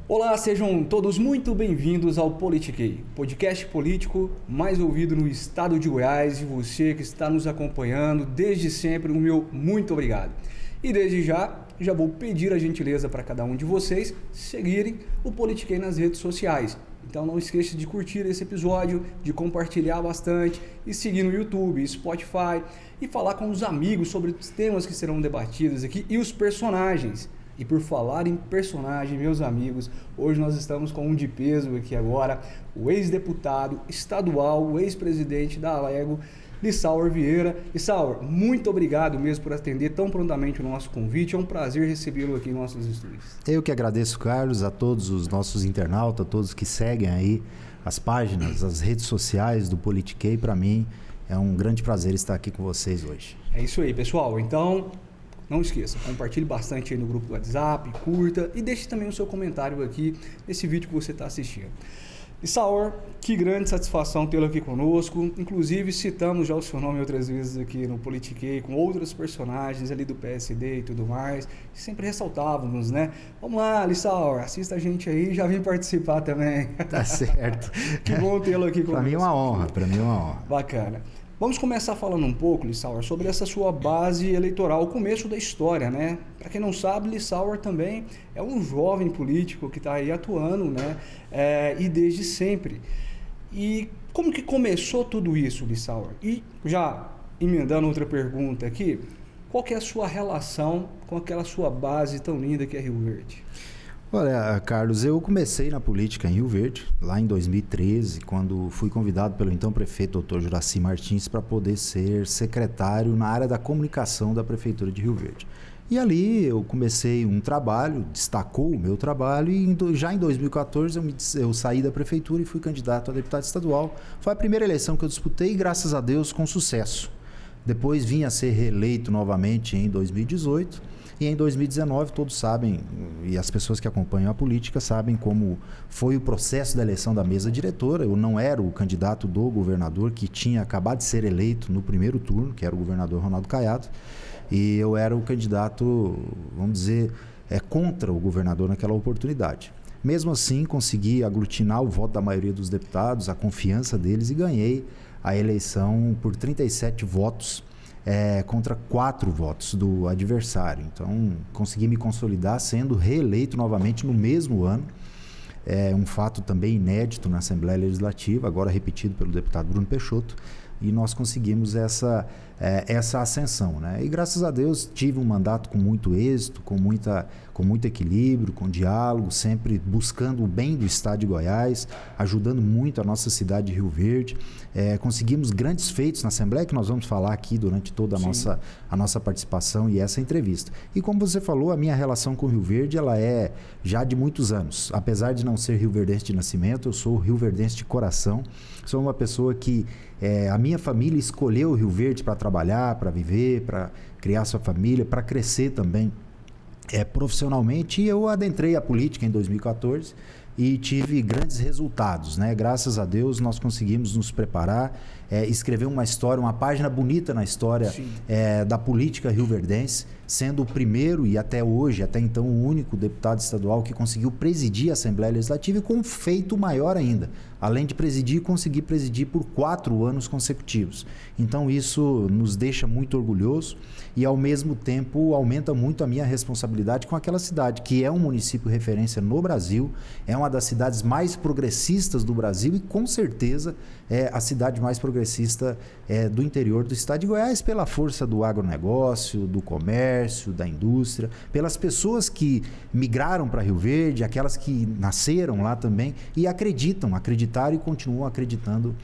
Olá, sejam todos muito bem-vindos ao Politiquei, podcast político mais ouvido no estado de Goiás, e você que está nos acompanhando desde sempre, o meu muito obrigado. E desde já vou pedir a gentileza para cada um de vocês seguirem o Politiquei nas redes sociais. Então não esqueça de curtir esse episódio, de compartilhar bastante e seguir no YouTube, Spotify e falar com os amigos sobre os temas que serão debatidos aqui e os personagens. E por falar em personagem, meus amigos, hoje nós estamos com um de peso aqui agora, o ex-deputado estadual, o ex-presidente da Alego, Lissauer Vieira. Lissauer, muito obrigado mesmo por atender tão prontamente o nosso convite. É um prazer recebê-lo aqui em nossos estúdios. Eu que agradeço, Carlos, a todos os nossos internautas, a todos que seguem aí as páginas, as redes sociais do Politiquei. Para mim é um grande prazer estar aqui com vocês hoje. É isso aí, pessoal. Então, não esqueça, compartilhe bastante aí no grupo do WhatsApp, curta e deixe também o seu comentário aqui nesse vídeo que você está assistindo. Lissauer, que grande satisfação tê-lo aqui conosco. Inclusive, citamos já o seu nome outras vezes aqui no Politiquei, com outros personagens ali do PSD e tudo mais. Sempre ressaltávamos, né? Vamos lá, Lissauer, assista a gente aí e já vem participar também. Tá certo. Que bom tê-lo aqui conosco. Para mim é uma honra, Bacana. Vamos começar falando um pouco, Lissauer, sobre essa sua base eleitoral, o começo da história, né? Para quem não sabe, Lissauer também é um jovem político que está aí atuando, né? E desde sempre. E como que começou tudo isso, Lissauer? E já emendando outra pergunta aqui, qual que é a sua relação com aquela sua base tão linda que é Rio Verde? Olha, Carlos, eu comecei na política em Rio Verde, lá em 2013, quando fui convidado pelo então prefeito, Dr. Juraci Martins, para poder ser secretário na área da comunicação da Prefeitura de Rio Verde. E ali eu comecei um trabalho, destacou o meu trabalho, e já em 2014 eu saí da Prefeitura e fui candidato a deputado estadual. Foi a primeira eleição que eu disputei, graças a Deus, com sucesso. Depois vim a ser reeleito novamente em 2018. E em 2019, todos sabem, e as pessoas que acompanham a política sabem como foi o processo da eleição da mesa diretora. Eu não era o candidato do governador, que tinha acabado de ser eleito no primeiro turno, que era o governador Ronaldo Caiado, e eu era o candidato, vamos dizer, contra o governador naquela oportunidade. Mesmo assim, consegui aglutinar o voto da maioria dos deputados, a confiança deles, e ganhei a eleição por 37 votos, contra 4 votos do adversário. Então, consegui me consolidar sendo reeleito novamente no mesmo ano. É um fato também inédito na Assembleia Legislativa, agora repetido pelo deputado Bruno Peixoto, e nós conseguimos essa ascensão, né? E graças a Deus tive um mandato com muito êxito, com muito equilíbrio, com diálogo, sempre buscando o bem do estado de Goiás, ajudando muito a nossa cidade de Rio Verde. Conseguimos grandes feitos na Assembleia, que nós vamos falar aqui durante toda a nossa participação e essa entrevista. E como você falou, a minha relação com Rio Verde, ela é já de muitos anos. Apesar de não ser rioverdense de nascimento, eu sou rioverdense de coração. Sou uma pessoa que a minha família escolheu o Rio Verde para trabalhar, para viver, para criar sua família, para crescer também profissionalmente. E eu adentrei a política em 2014 e tive grandes resultados, né? Graças a Deus nós conseguimos nos preparar, escrever uma história, uma página bonita na história da política rioverdense, sendo o primeiro e até hoje, até então o único deputado estadual que conseguiu presidir a Assembleia Legislativa, e com um feito maior ainda, além de presidir, consegui presidir por 4 anos consecutivos. Então isso nos deixa muito orgulhoso e ao mesmo tempo aumenta muito a minha responsabilidade com aquela cidade, que é um município referência no Brasil, é uma das cidades mais progressistas do Brasil e com certeza é a cidade mais progressista do interior do estado de Goiás, pela força do agronegócio, do comércio, da indústria, pelas pessoas que migraram para Rio Verde, aquelas que nasceram lá também e acreditaram e continuam acreditando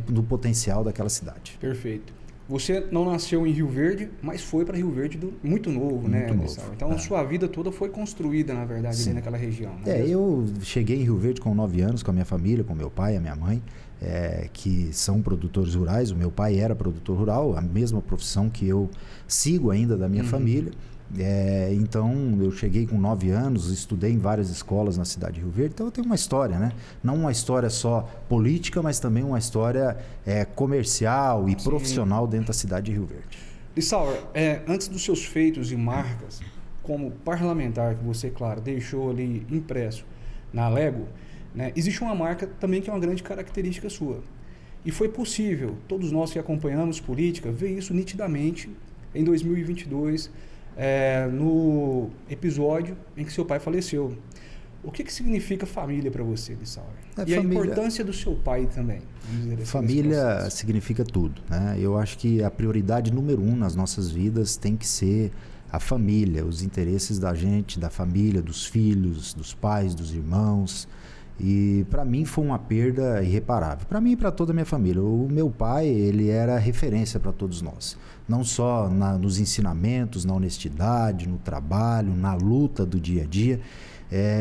no potencial daquela cidade. Perfeito. Você não nasceu em Rio Verde, mas foi para Rio Verde muito novo, né? Então, a sua vida toda foi construída, na verdade, ali naquela região. Né? Eu cheguei em Rio Verde com 9 anos, com a minha família, com meu pai e a minha mãe, que são produtores rurais. O meu pai era produtor rural, a mesma profissão que eu sigo ainda da minha família. Então eu cheguei com 9 anos, estudei em várias escolas na cidade de Rio Verde, então eu tenho uma história, né? Não uma história só política, mas também uma história comercial e profissional dentro da cidade de Rio Verde. Lissauer, antes dos seus feitos e marcas como parlamentar, que você, claro, deixou ali impresso, na Alego, né, existe uma marca também que é uma grande característica sua. E foi possível, todos nós que acompanhamos política, ver isso nitidamente em 2022, no episódio em que seu pai faleceu. O que significa família para você, Lissauer? E família, a importância do seu pai também. Vamos dizer assim, família significa tudo, né? Eu acho que a prioridade número 1 nas nossas vidas tem que ser a família, os interesses da gente, da família, dos filhos, dos pais, dos irmãos. E para mim foi uma perda irreparável. Para mim e para toda a minha família. O meu pai, ele era referência para todos nós. Não só nos ensinamentos, na honestidade, no trabalho, na luta do dia a dia.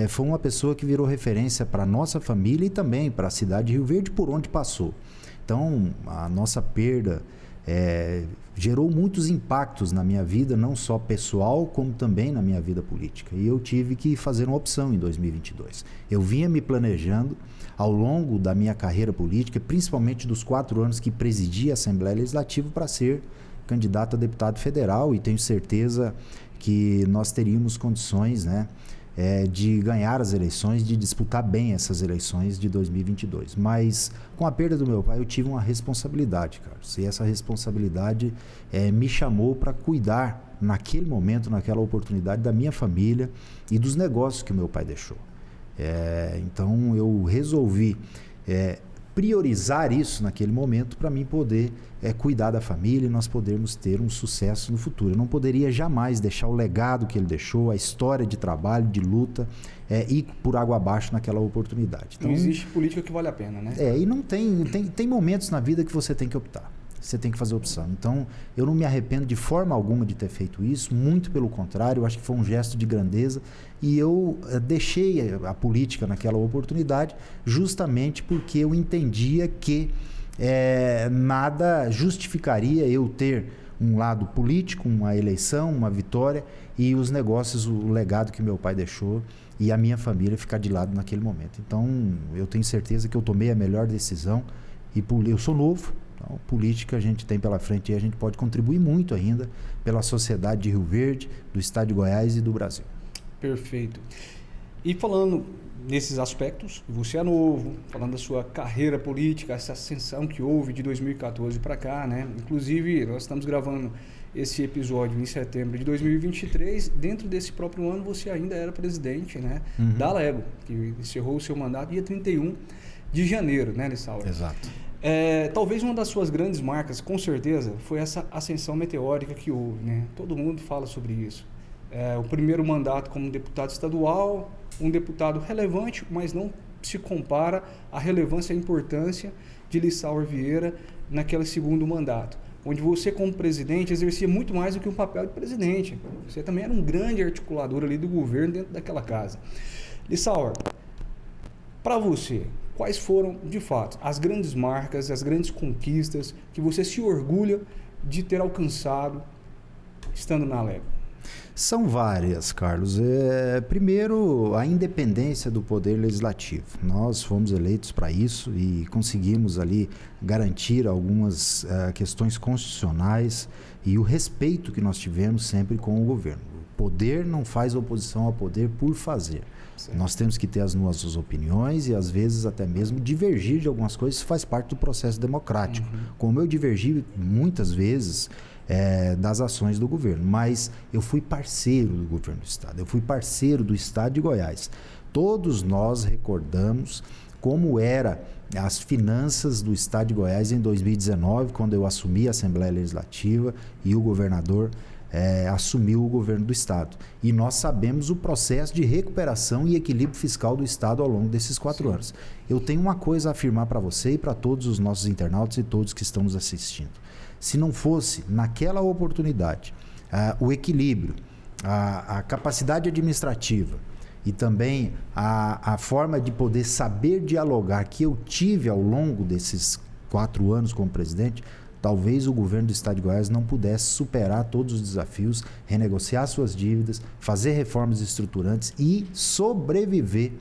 Foi uma pessoa que virou referência para a nossa família e também para a cidade de Rio Verde, por onde passou. Então, a nossa perda gerou muitos impactos na minha vida, não só pessoal, como também na minha vida política. E eu tive que fazer uma opção em 2022. Eu vinha me planejando ao longo da minha carreira política, principalmente dos 4 anos que presidi a Assembleia Legislativa, para ser candidato a deputado federal, e tenho certeza que nós teríamos condições, né, de ganhar as eleições, de disputar bem essas eleições de 2022. Mas com a perda do meu pai eu tive uma responsabilidade, Carlos. E essa responsabilidade me chamou para cuidar naquele momento, naquela oportunidade, da minha família e dos negócios que o meu pai deixou. Então eu resolvi priorizar isso naquele momento para mim poder cuidar da família e nós podermos ter um sucesso no futuro. Eu não poderia jamais deixar o legado que ele deixou, a história de trabalho, de luta, ir por água abaixo naquela oportunidade. Então, não existe política que vale a pena, né? E não tem momentos na vida que você tem que optar. Você tem que fazer opção. Então, eu não me arrependo de forma alguma de ter feito isso, muito pelo contrário, eu acho que foi um gesto de grandeza e eu deixei a política naquela oportunidade justamente porque eu entendia que nada justificaria eu ter um lado político, uma eleição, uma vitória e os negócios, o legado que meu pai deixou e a minha família ficar de lado naquele momento. Então, eu tenho certeza que eu tomei a melhor decisão e eu sou novo. Então, política a gente tem pela frente e a gente pode contribuir muito ainda pela sociedade de Rio Verde, do estado de Goiás e do Brasil. Perfeito. E falando nesses aspectos, você é novo, falando da sua carreira política, essa ascensão que houve de 2014 para cá, né? Inclusive, nós estamos gravando esse episódio em setembro de 2023. Dentro desse próprio ano, você ainda era presidente, né, da Alego, que encerrou o seu mandato dia 31 de janeiro, né, Lissauer? Exato. Talvez uma das suas grandes marcas, com certeza, foi essa ascensão meteórica que houve, né? Todo mundo fala sobre isso. O primeiro mandato como deputado estadual, um deputado relevante, mas não se compara à relevância e à importância de Lissauer Vieira naquele segundo mandato, onde você, como presidente, exercia muito mais do que um papel de presidente. Você também era um grande articulador ali do governo dentro daquela casa. Lissauer, para você, quais foram, de fato, as grandes marcas, as grandes conquistas que você se orgulha de ter alcançado estando na Alego? São várias, Carlos. Primeiro, a independência do poder legislativo. Nós fomos eleitos para isso e conseguimos ali garantir algumas questões constitucionais e o respeito que nós tivemos sempre com o governo. O poder não faz oposição ao poder por fazer. Certo. Nós temos que ter as nossas opiniões e às vezes até mesmo divergir de algumas coisas, isso faz parte do processo democrático. Como eu divergi muitas vezes das ações do governo, mas eu fui parceiro do governo do estado, eu fui parceiro do estado de Goiás. Todos nós recordamos como era as finanças do estado de Goiás em 2019, quando eu assumi a Assembleia Legislativa e o governador assumiu o governo do estado. E nós sabemos o processo de recuperação e equilíbrio fiscal do estado ao longo desses 4 anos. Eu tenho uma coisa a afirmar para você e para todos os nossos internautas e todos que estão nos assistindo. Se não fosse, naquela oportunidade, o equilíbrio, a capacidade administrativa e também a forma de poder saber dialogar que eu tive ao longo desses 4 anos como presidente, talvez o governo do estado de Goiás não pudesse superar todos os desafios, renegociar suas dívidas, fazer reformas estruturantes e sobreviver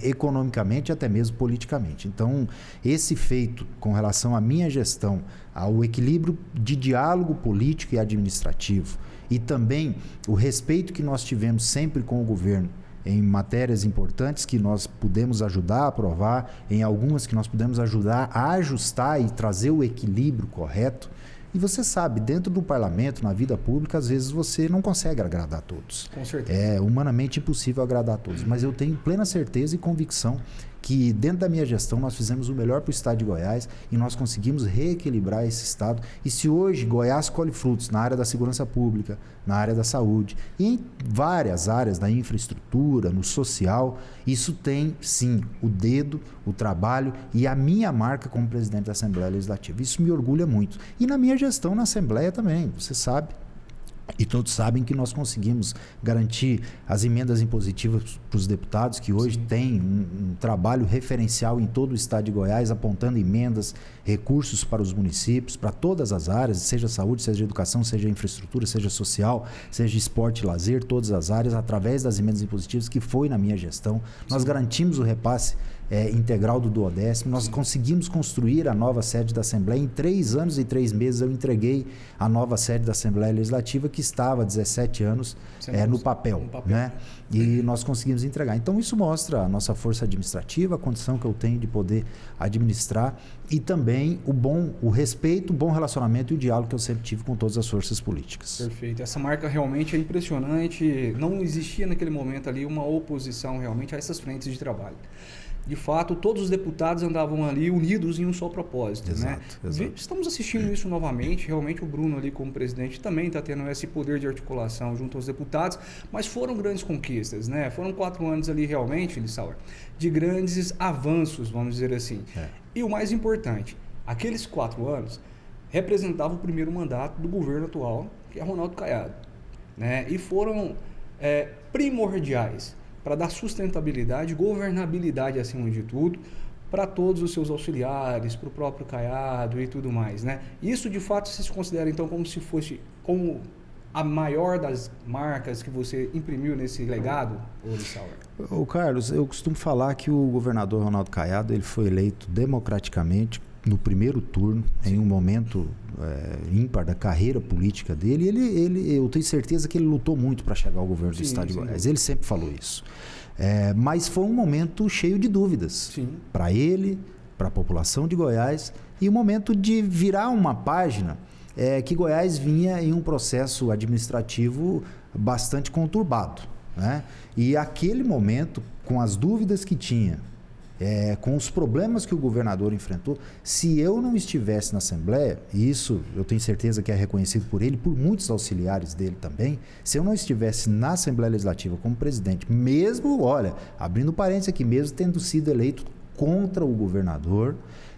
economicamente, até mesmo politicamente. Então, esse feito com relação à minha gestão, ao equilíbrio de diálogo político e administrativo e também o respeito que nós tivemos sempre com o governo em matérias importantes que nós pudemos ajudar a aprovar, em algumas que nós pudemos ajudar a ajustar e trazer o equilíbrio correto. E você sabe, dentro do parlamento, na vida pública, às vezes você não consegue agradar a todos. Com certeza. É humanamente impossível agradar a todos. Mas eu tenho plena certeza e convicção que dentro da minha gestão nós fizemos o melhor para o estado de Goiás e nós conseguimos reequilibrar esse estado. E se hoje Goiás colhe frutos na área da segurança pública, na área da saúde e em várias áreas da infraestrutura, no social, isso tem sim o dedo, o trabalho e a minha marca como presidente da Assembleia Legislativa. Isso me orgulha muito. E na minha gestão na Assembleia também, você sabe. E todos sabem que nós conseguimos garantir as emendas impositivas para os deputados, que hoje têm um trabalho referencial em todo o estado de Goiás, apontando emendas, recursos para os municípios, para todas as áreas, seja saúde, seja educação, seja infraestrutura, seja social, seja esporte e lazer, todas as áreas, através das emendas impositivas, que foi na minha gestão. Nós garantimos o repasse integral do duodécimo. Nós conseguimos construir a nova sede da Assembleia. Em 3 anos e 3 meses eu entreguei a nova sede da Assembleia Legislativa, que estava há 17 anos no papel. Né? E nós conseguimos entregar. Então isso mostra a nossa força administrativa, a condição que eu tenho de poder administrar e também o respeito, o bom relacionamento e o diálogo que eu sempre tive com todas as forças políticas. Perfeito. Essa marca realmente é impressionante. Não existia naquele momento ali uma oposição realmente a essas frentes de trabalho. De fato, todos os deputados andavam ali unidos em um só propósito. Exato, né? exato. Estamos assistindo isso novamente. Realmente o Bruno ali como presidente também está tendo esse poder de articulação junto aos deputados, mas foram grandes conquistas, né? Foram 4 anos ali realmente, Lissauer, de grandes avanços, vamos dizer assim. E o mais importante, aqueles 4 anos representavam o primeiro mandato do governo atual, que é Ronaldo Caiado. Né? E foram primordiais para dar sustentabilidade, governabilidade acima de tudo, para todos os seus auxiliares, para o próprio Caiado e tudo mais, né? Isso, de fato, você se considera, então, como se fosse como a maior das marcas que você imprimiu nesse legado, Lissauer? Carlos, eu costumo falar que o governador Ronaldo Caiado ele foi eleito democraticamente no primeiro turno, em um momento ímpar da carreira política dele. Eu tenho certeza que ele lutou muito para chegar ao governo do estado de Goiás. Ele sempre falou isso. Mas foi um momento cheio de dúvidas para ele, para a população de Goiás, e um momento de virar uma página que Goiás vinha em um processo administrativo bastante conturbado. Né? E aquele momento, com as dúvidas que tinha, com os problemas que o governador enfrentou, se eu não estivesse na Assembleia, e isso eu tenho certeza que é reconhecido por ele, por muitos auxiliares dele também, se eu não estivesse na Assembleia Legislativa como presidente, mesmo, abrindo parênteses aqui, mesmo tendo sido eleito contra o governador,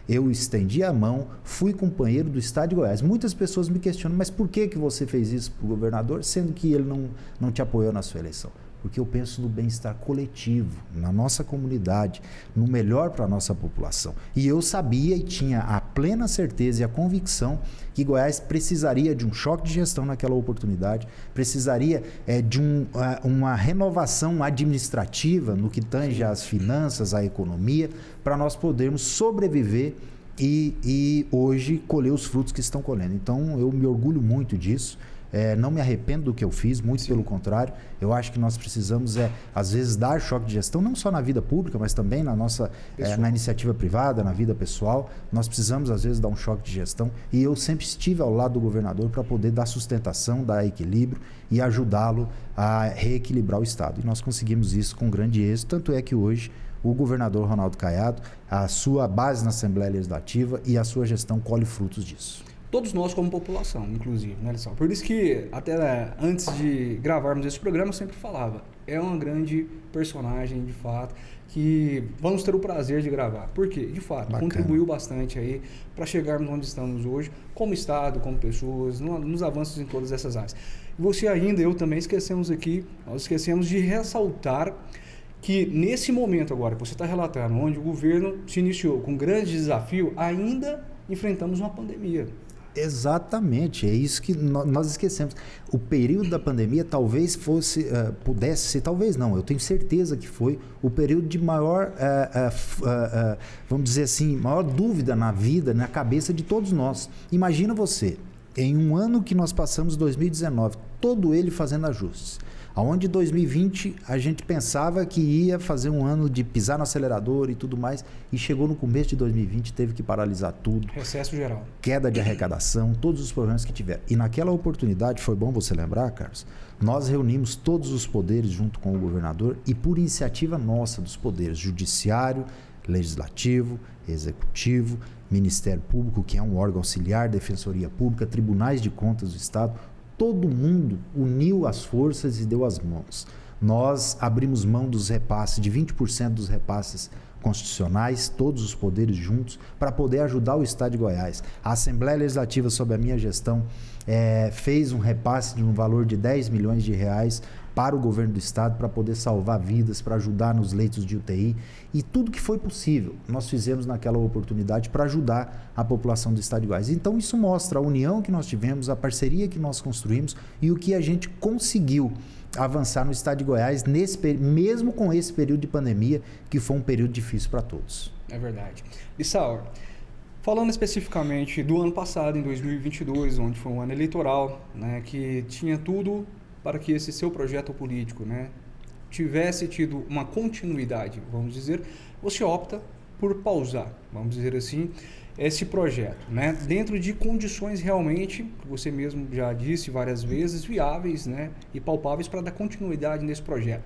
eu estendi a mão, fui companheiro do estado de Goiás. Muitas pessoas me questionam, mas por que você fez isso para o governador, sendo que ele não te apoiou na sua eleição? Porque eu penso no bem-estar coletivo, na nossa comunidade, no melhor para a nossa população. E eu sabia e tinha a plena certeza e a convicção que Goiás precisaria de um choque de gestão naquela oportunidade, precisaria de uma renovação administrativa no que tange às finanças, à economia, para nós podermos sobreviver e hoje colher os frutos que estão colhendo. Então, eu me orgulho muito disso. Não me arrependo do que eu fiz, muito pelo contrário. Eu acho que nós precisamos, às vezes, dar choque de gestão, não só na vida pública, mas também na nossa na iniciativa privada, na vida pessoal. Nós precisamos, às vezes, dar um choque de gestão. E eu sempre estive ao lado do governador para poder dar sustentação, dar equilíbrio e ajudá-lo a reequilibrar o Estado. E nós conseguimos isso com grande êxito. Tanto é que hoje o governador Ronaldo Caiado, a sua base na Assembleia Legislativa e a sua gestão colhe frutos disso. Todos nós como população, inclusive, né, Lissauer? Por isso que, até antes de gravarmos esse programa, eu sempre falava, é uma grande personagem, de fato, que vamos ter o prazer de gravar. Por quê? De fato, Bacana. Contribuiu bastante aí para chegarmos onde estamos hoje, como Estado, como pessoas, nos avanços em todas essas áreas. Você ainda, eu também esquecemos aqui, nós esquecemos de ressaltar que nesse momento agora que você está relatando, onde o governo se iniciou com um grande desafio, ainda enfrentamos uma pandemia. Exatamente, é isso que nós esquecemos. O período da pandemia talvez pudesse ser, talvez não, eu tenho certeza que foi o período de maior, vamos dizer assim, maior dúvida na vida, na cabeça de todos nós. Imagina você, em um ano que nós passamos, 2019, todo ele fazendo ajustes. Onde 2020 a gente pensava que ia fazer um ano de pisar no acelerador e tudo mais, e chegou no começo de 2020, teve que paralisar tudo. Recesso geral. Queda de arrecadação, todos os problemas que tiveram. E naquela oportunidade, foi bom você lembrar, Carlos, nós reunimos todos os poderes junto com o governador e por iniciativa nossa dos poderes, judiciário, legislativo, executivo, Ministério Público, que é um órgão auxiliar, Defensoria Pública, Tribunais de Contas do Estado, todo mundo uniu as forças e deu as mãos. Nós abrimos mão dos repasses, de 20% dos repasses constitucionais, todos os poderes juntos, para poder ajudar o Estado de Goiás. A Assembleia Legislativa, sob a minha gestão, fez um repasse de um valor de 10 milhões de reais para o governo do Estado, para poder salvar vidas, para ajudar nos leitos de UTI. E tudo que foi possível, nós fizemos naquela oportunidade para ajudar a população do Estado de Goiás. Então, isso mostra a união que nós tivemos, a parceria que nós construímos e o que a gente conseguiu avançar no Estado de Goiás, mesmo com esse período de pandemia, que foi um período difícil para todos. É verdade. Lissauer, falando especificamente do ano passado, em 2022, onde foi um ano eleitoral, né, que tinha tudo para que esse seu projeto político, né, tivesse tido uma continuidade, vamos dizer, você opta por pausar, vamos dizer assim, esse projeto, né, dentro de condições realmente, que você mesmo já disse várias vezes, viáveis, né, e palpáveis para dar continuidade nesse projeto.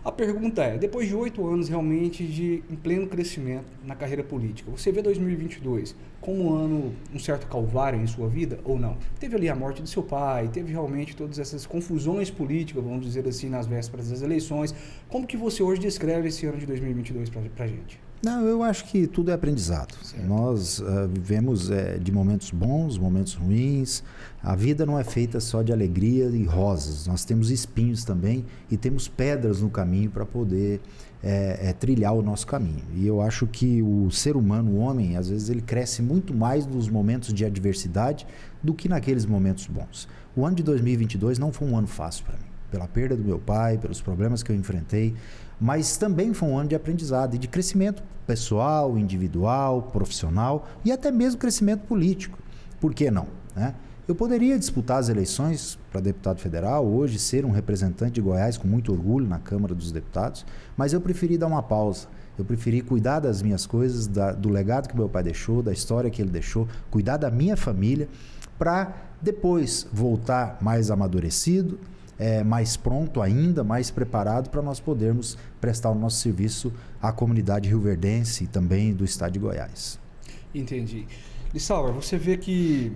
A pergunta é, depois de 8 anos realmente em pleno crescimento na carreira política, você vê 2022 como um ano, um certo calvário em sua vida ou não? Teve ali a morte do seu pai, teve realmente todas essas confusões políticas, vamos dizer assim, nas vésperas das eleições. Como que você hoje descreve esse ano de 2022 para a gente? Não, eu acho que tudo é aprendizado. Certo. Nós vivemos de momentos bons, momentos ruins. A vida não é feita só de alegria e rosas. Nós temos espinhos também e temos pedras no caminho para poder trilhar o nosso caminho. E eu acho que o ser humano, o homem, às vezes ele cresce muito mais nos momentos de adversidade do que naqueles momentos bons. O ano de 2022 não foi um ano fácil para mim. Pela perda do meu pai, pelos problemas que eu enfrentei, mas também foi um ano de aprendizado e de crescimento pessoal, individual, profissional e até mesmo crescimento político. Por que não, né? Eu poderia disputar as eleições para deputado federal, hoje ser um representante de Goiás com muito orgulho na Câmara dos Deputados, mas eu preferi dar uma pausa. Eu preferi cuidar das minhas coisas, do legado que meu pai deixou, da história que ele deixou, cuidar da minha família, para depois voltar mais amadurecido, mais pronto ainda, mais preparado para nós podermos prestar o nosso serviço à comunidade rioverdense e também do estado de Goiás. Entendi. Lissauer, você vê que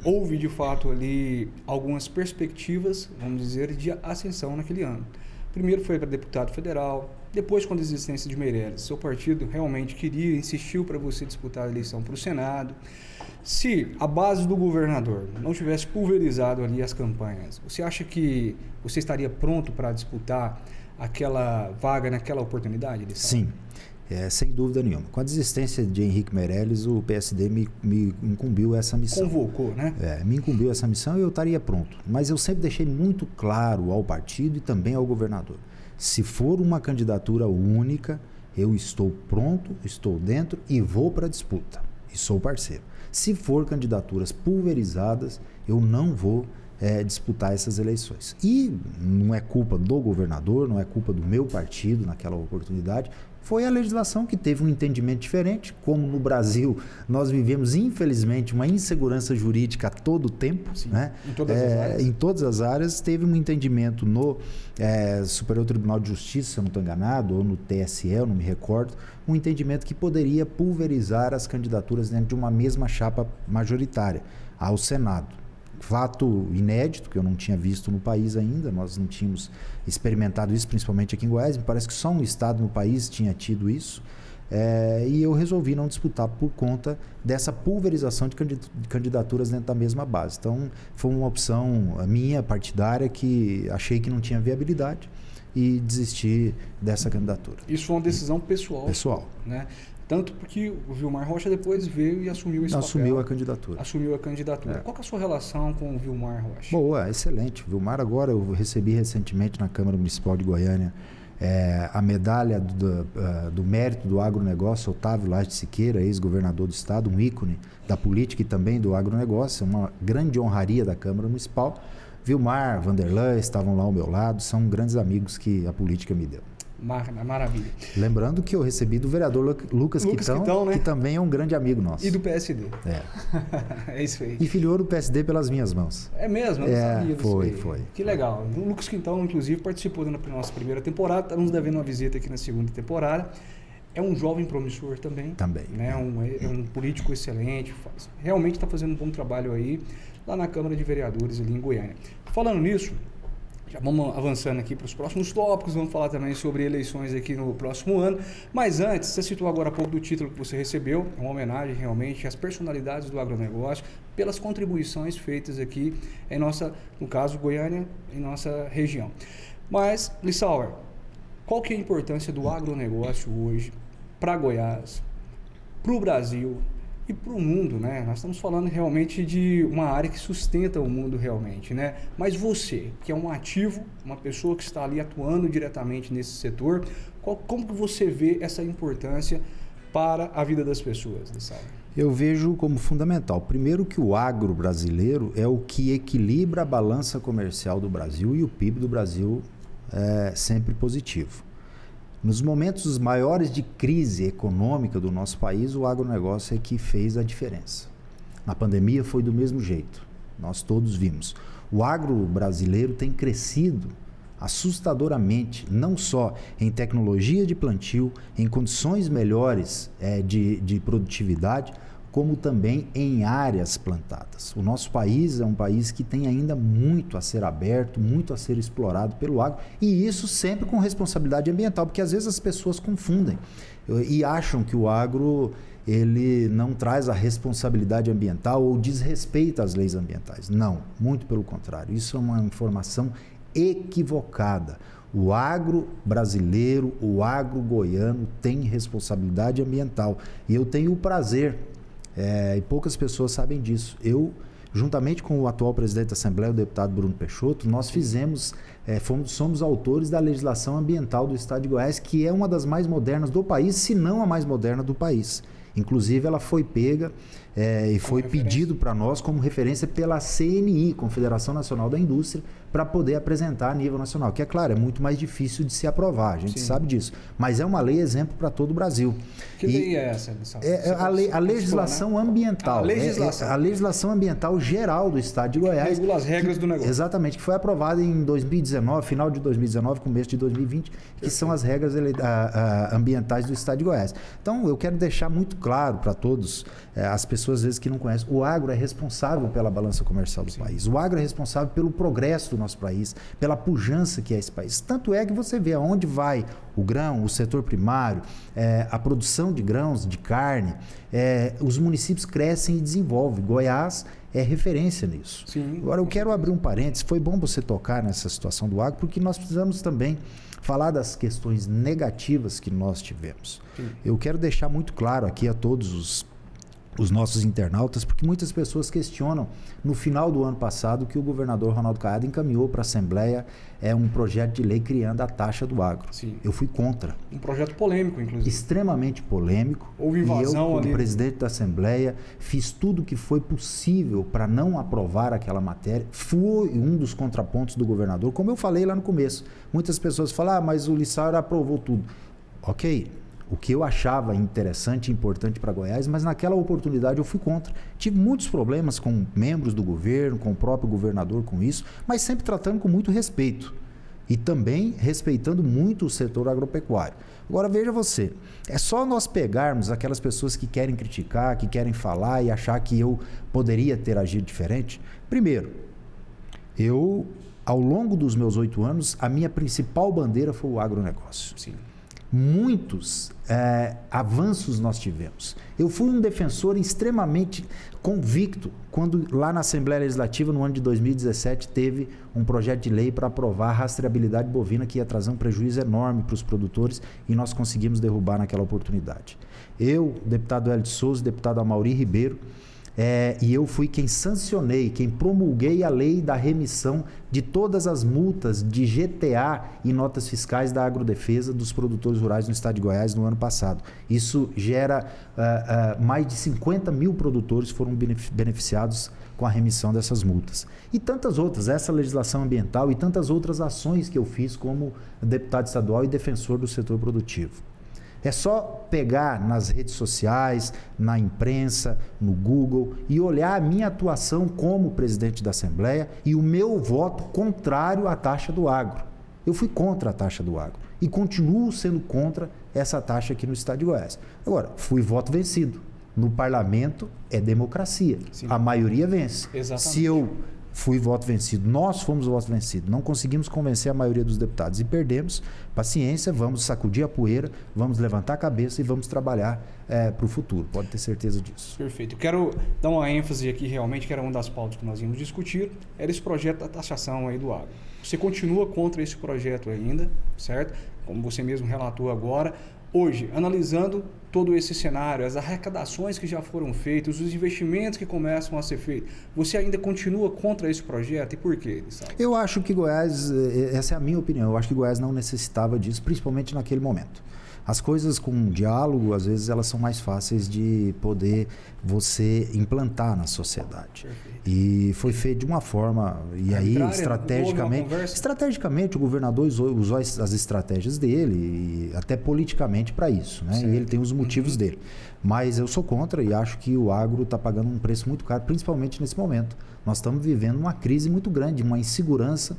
houve de fato ali algumas perspectivas, vamos dizer, de ascensão naquele ano. Primeiro foi para deputado federal, depois com a desistência de Meirelles, seu partido realmente insistiu para você disputar a eleição para o Senado. Se a base do governador não tivesse pulverizado ali as campanhas, você acha que você estaria pronto para disputar aquela vaga naquela oportunidade? Sim, sem dúvida nenhuma. Com a desistência de Henrique Meirelles, o PSD me incumbiu essa missão. Convocou, né? Me incumbiu essa missão e eu estaria pronto. Mas eu sempre deixei muito claro ao partido e também ao governador. Se for uma candidatura única, eu estou pronto, estou dentro e vou para a disputa. E sou parceiro. Se for candidaturas pulverizadas, eu não vou disputar essas eleições. E não é culpa do governador, não é culpa do meu partido naquela oportunidade, foi a legislação que teve um entendimento diferente, como no Brasil nós vivemos, infelizmente, uma insegurança jurídica a todo tempo. Sim, né? Em todas as áreas. Em todas as áreas, teve um entendimento no Superior Tribunal de Justiça, se eu não estou enganado, ou no TSE, eu não me recordo, um entendimento que poderia pulverizar as candidaturas dentro de uma mesma chapa majoritária ao Senado. Fato inédito, que eu não tinha visto no país ainda, nós não tínhamos experimentado isso, principalmente aqui em Goiás, me parece que só um estado no país tinha tido isso, e eu resolvi não disputar por conta dessa pulverização de candidaturas dentro da mesma base. Então, foi uma opção minha, partidária, que achei que não tinha viabilidade e desisti dessa candidatura. Isso foi uma decisão pessoal. Pessoal. Né? Tanto porque o Vilmar Rocha depois veio e assumiu esse papel. Assumiu a candidatura. Assumiu a candidatura. Qual que é a sua relação com o Vilmar Rocha? Boa, excelente. Vilmar, agora eu recebi recentemente na Câmara Municipal de Goiânia a medalha do mérito do agronegócio, Otávio Lage de Siqueira, ex-governador do estado, um ícone da política e também do agronegócio, uma grande honraria da Câmara Municipal. Vilmar, Vanderlan estavam lá ao meu lado, são grandes amigos que a política me deu. Maravilha. Lembrando que eu recebi do vereador Lucas Quitão, né? Que também é um grande amigo nosso. E do PSD. É isso aí. E filiou do PSD pelas minhas mãos. É mesmo? Eu não sabia disso aí. Foi. Que legal. O Lucas Quintão, inclusive, participou da nossa primeira temporada, está nos devendo uma visita aqui na segunda temporada. É um jovem promissor também. Né? É um político excelente, realmente está fazendo um bom trabalho aí lá na Câmara de Vereadores ali em Goiânia. Falando nisso, já vamos avançando aqui para os próximos tópicos, vamos falar também sobre eleições aqui no próximo ano. Mas antes, você citou agora há pouco do título que você recebeu, é uma homenagem realmente às personalidades do agronegócio, pelas contribuições feitas aqui em nossa, no caso, Goiânia, em nossa região. Mas, Lissauer, qual que é a importância do agronegócio hoje para Goiás, para o Brasil e para o mundo, né? Nós estamos falando realmente de uma área que sustenta o mundo realmente, né? Mas você, que é um ativo, uma pessoa que está ali atuando diretamente nesse setor, como que você vê essa importância para a vida das pessoas, Lissauer? Eu vejo como fundamental. Primeiro que o agro brasileiro é o que equilibra a balança comercial do Brasil e o PIB do Brasil é sempre positivo. Nos momentos maiores de crise econômica do nosso país, o agronegócio é que fez a diferença. Na pandemia foi do mesmo jeito, nós todos vimos. O agro brasileiro tem crescido assustadoramente, não só em tecnologia de plantio, em condições melhores de produtividade, como também em áreas plantadas. O nosso país é um país que tem ainda muito a ser aberto, muito a ser explorado pelo agro, e isso sempre com responsabilidade ambiental, porque às vezes as pessoas confundem e acham que o agro ele não traz a responsabilidade ambiental ou desrespeita as leis ambientais. Não, muito pelo contrário. Isso é uma informação equivocada. O agro brasileiro, o agro goiano tem responsabilidade ambiental, e eu tenho o prazer, e poucas pessoas sabem disso. Eu, juntamente com o atual presidente da Assembleia, o deputado Bruno Peixoto, nós somos autores da legislação ambiental do Estado de Goiás, que é uma das mais modernas do país, se não a mais moderna do país. Inclusive, ela foi pega e foi pedido para nós como referência pela CNI, Confederação Nacional da Indústria, para poder apresentar a nível nacional, que é claro, é muito mais difícil de se aprovar, a gente sabe disso, mas é uma lei exemplo para todo o Brasil. Que lei é essa? A legislação ambiental. A legislação ambiental geral do Estado de Goiás. Regula as regras do negócio. Exatamente, que foi aprovada em 2019, final de 2019, começo de 2020, que são as regras ambientais do Estado de Goiás. Então, eu quero deixar muito claro para todos, as pessoas às vezes que não conhecem, o agro é responsável pela balança comercial do país. O agro é responsável pelo progresso do nosso país, pela pujança que é esse país. Tanto é que você vê aonde vai o grão, o setor primário, a produção de grãos, de carne, os municípios crescem e desenvolvem. Goiás é referência nisso. Sim. Agora, eu quero abrir um parênteses. Foi bom você tocar nessa situação do agro, porque nós precisamos também falar das questões negativas que nós tivemos. Sim. Eu quero deixar muito claro aqui a todos os nossos internautas, porque muitas pessoas questionam no final do ano passado que o governador Ronaldo Caiado encaminhou para a Assembleia um projeto de lei criando a taxa do agro. Sim. Eu fui contra. Um projeto polêmico, inclusive. Extremamente polêmico. Houve invasão e eu, como ali. presidente da Assembleia, fiz tudo o que foi possível para não aprovar aquela matéria. Fui um dos contrapontos do governador, como eu falei lá no começo. Muitas pessoas falam, mas o Lissauer aprovou tudo. Ok. O que eu achava interessante e importante para Goiás, mas naquela oportunidade eu fui contra. Tive muitos problemas com membros do governo, com o próprio governador com isso, mas sempre tratando com muito respeito. E também respeitando muito o setor agropecuário. Agora veja você, é só nós pegarmos aquelas pessoas que querem criticar, que querem falar e achar que eu poderia ter agido diferente. Primeiro, ao longo dos meus 8 anos, a minha principal bandeira foi o agronegócio. Sim. Muitos avanços nós tivemos. Eu fui um defensor extremamente convicto quando lá na Assembleia Legislativa, no ano de 2017, teve um projeto de lei para aprovar a rastreabilidade bovina, que ia trazer um prejuízo enorme para os produtores, e nós conseguimos derrubar naquela oportunidade. Eu, o deputado Hélio de Souza, o deputado Amaury Ribeiro, e eu fui quem sancionei, quem promulguei a lei da remissão de todas as multas de GTA e notas fiscais da agrodefesa dos produtores rurais no estado de Goiás no ano passado. Isso gera mais de 50 mil produtores foram beneficiados com a remissão dessas multas. E tantas outras, essa legislação ambiental e tantas outras ações que eu fiz como deputado estadual e defensor do setor produtivo. É só pegar nas redes sociais, na imprensa, no Google e olhar a minha atuação como presidente da Assembleia e o meu voto contrário à taxa do agro. Eu fui contra a taxa do agro e continuo sendo contra essa taxa aqui no estado de Goiás. Agora, fui voto vencido. No parlamento é democracia. Sim. A maioria vence. Exatamente. Se eu fui voto vencido, nós fomos voto vencido, não conseguimos convencer a maioria dos deputados e perdemos, paciência, vamos sacudir a poeira, vamos levantar a cabeça e vamos trabalhar para o futuro, pode ter certeza disso. Perfeito. Eu quero dar uma ênfase aqui realmente, que era uma das pautas que nós íamos discutir, era esse projeto da taxação aí do agro. Você continua contra esse projeto ainda, certo? Como você mesmo relatou agora. Hoje, analisando todo esse cenário, as arrecadações que já foram feitas, os investimentos que começam a ser feitos, você ainda continua contra esse projeto e por quê? Eu acho que Goiás, essa é a minha opinião, eu acho que Goiás não necessitava disso, principalmente naquele momento. As coisas com diálogo, às vezes, elas são mais fáceis de poder você implantar na sociedade. Perfeito. E foi feito de uma forma, e aí, estrategicamente, o governador usou as estratégias dele, e até politicamente para isso, né? E ele tem os motivos dele. Mas eu sou contra e acho que o agro está pagando um preço muito caro, principalmente nesse momento. Nós estamos vivendo uma crise muito grande, uma insegurança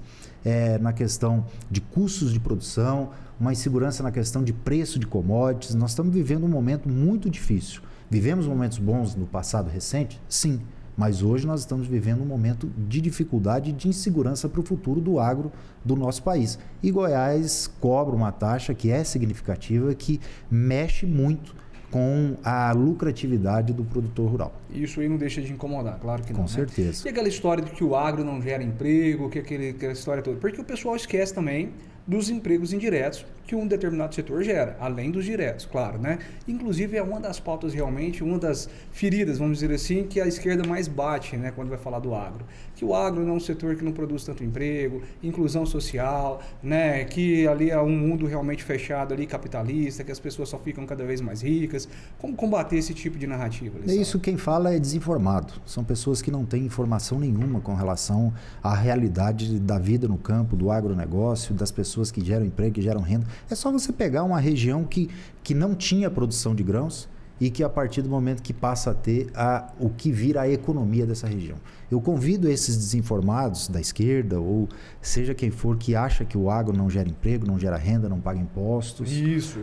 na questão de custos de produção, uma insegurança na questão de preço de commodities. Nós estamos vivendo um momento muito difícil. Vivemos momentos bons no passado recente? Sim. Mas hoje nós estamos vivendo um momento de dificuldade e de insegurança para o futuro do agro do nosso país. E Goiás cobra uma taxa que é significativa, que mexe muito com a lucratividade do produtor rural. Isso aí não deixa de incomodar, claro que não. Com certeza. E aquela história de que o agro não gera emprego, aquela história toda. Porque o pessoal esquece também dos empregos indiretos que um determinado setor gera, além dos diretos, claro, né? Inclusive é uma das pautas realmente, uma das feridas, vamos dizer assim, que a esquerda mais bate, né, quando vai falar do agro. Que o agro não é um setor que não produz tanto emprego, inclusão social, né, que ali é um mundo realmente fechado ali, capitalista, que as pessoas só ficam cada vez mais ricas. Como combater esse tipo de narrativa? É isso, quem fala é desinformado. São pessoas que não têm informação nenhuma com relação à realidade da vida no campo, do agronegócio, das pessoas que geram emprego, que geram renda. É só você pegar uma região que não tinha produção de grãos e que a partir do momento que passa a ter o que vira a economia dessa região. Eu convido esses desinformados da esquerda, ou seja quem for, que acha que o agro não gera emprego, não gera renda, não paga impostos,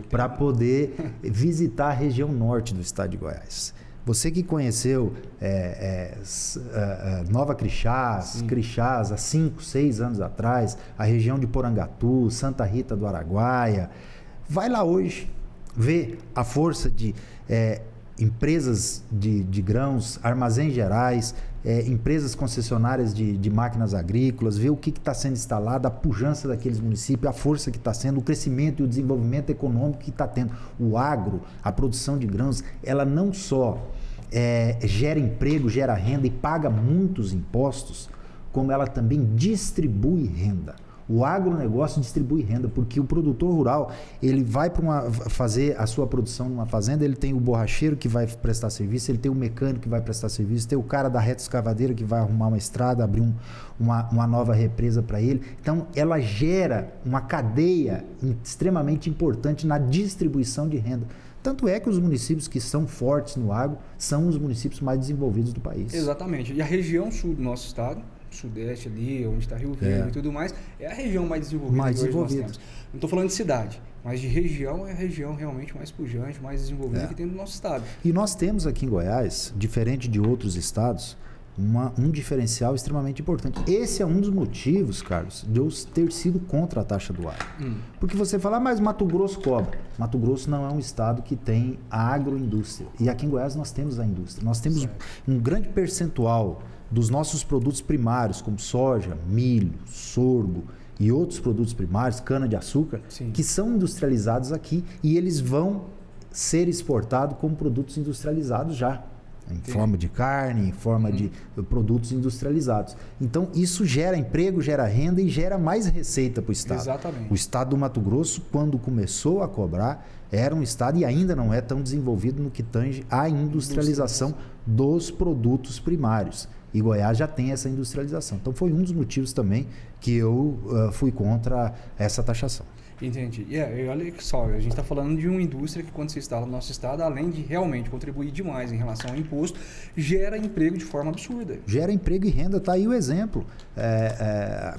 para poder visitar a região norte do estado de Goiás. Você que conheceu Nova Crixás, Crixás há 5, 6 anos atrás, a região de Porangatu, Santa Rita do Araguaia, vai lá hoje, vê a força de empresas de grãos, armazéns gerais, empresas concessionárias de máquinas agrícolas, vê o que está sendo instalado, a pujança daqueles municípios, a força que está sendo, o crescimento e o desenvolvimento econômico que está tendo. O agro, a produção de grãos, ela não só gera emprego, gera renda e paga muitos impostos, como ela também distribui renda. O agronegócio distribui renda, porque o produtor rural, ele vai fazer a sua produção numa fazenda, ele tem o borracheiro que vai prestar serviço, ele tem o mecânico que vai prestar serviço, tem o cara da reta escavadeira que vai arrumar uma estrada, abrir uma nova represa para ele. Então, ela gera uma cadeia extremamente importante na distribuição de renda. Tanto é que os municípios que são fortes no agro são os municípios mais desenvolvidos do país. Exatamente. E a região sul do nosso estado, sudeste ali, onde está Rio Verde e tudo mais, é a região mais desenvolvida que hoje nós temos. Não estou falando de cidade, mas de região, é a região realmente mais pujante, mais desenvolvida que tem no nosso estado. E nós temos aqui em Goiás, diferente de outros estados, um diferencial extremamente importante. Esse é um dos motivos, Carlos, de eu ter sido contra a taxa do agro. Porque você fala, mas Mato Grosso cobra. Mato Grosso não é um estado que tem a agroindústria. E aqui em Goiás nós temos a indústria. Nós temos um grande percentual dos nossos produtos primários, como soja, milho, sorgo e outros produtos primários, cana-de-açúcar, que são industrializados aqui e eles vão ser exportados como produtos industrializados já. Em forma de carne, em forma de produtos industrializados. Então, isso gera emprego, gera renda e gera mais receita para o estado. Exatamente. O estado do Mato Grosso, quando começou a cobrar, era um estado e ainda não é tão desenvolvido no que tange à industrialização dos produtos primários. e Goiás já tem essa industrialização. Então foi um dos motivos também que eu fui contra essa taxação. Entendi. E olha só, a gente está falando de uma indústria que, quando se instala no nosso estado, além de realmente contribuir demais em relação ao imposto, gera emprego de forma absurda. Gera emprego e renda, está aí o exemplo.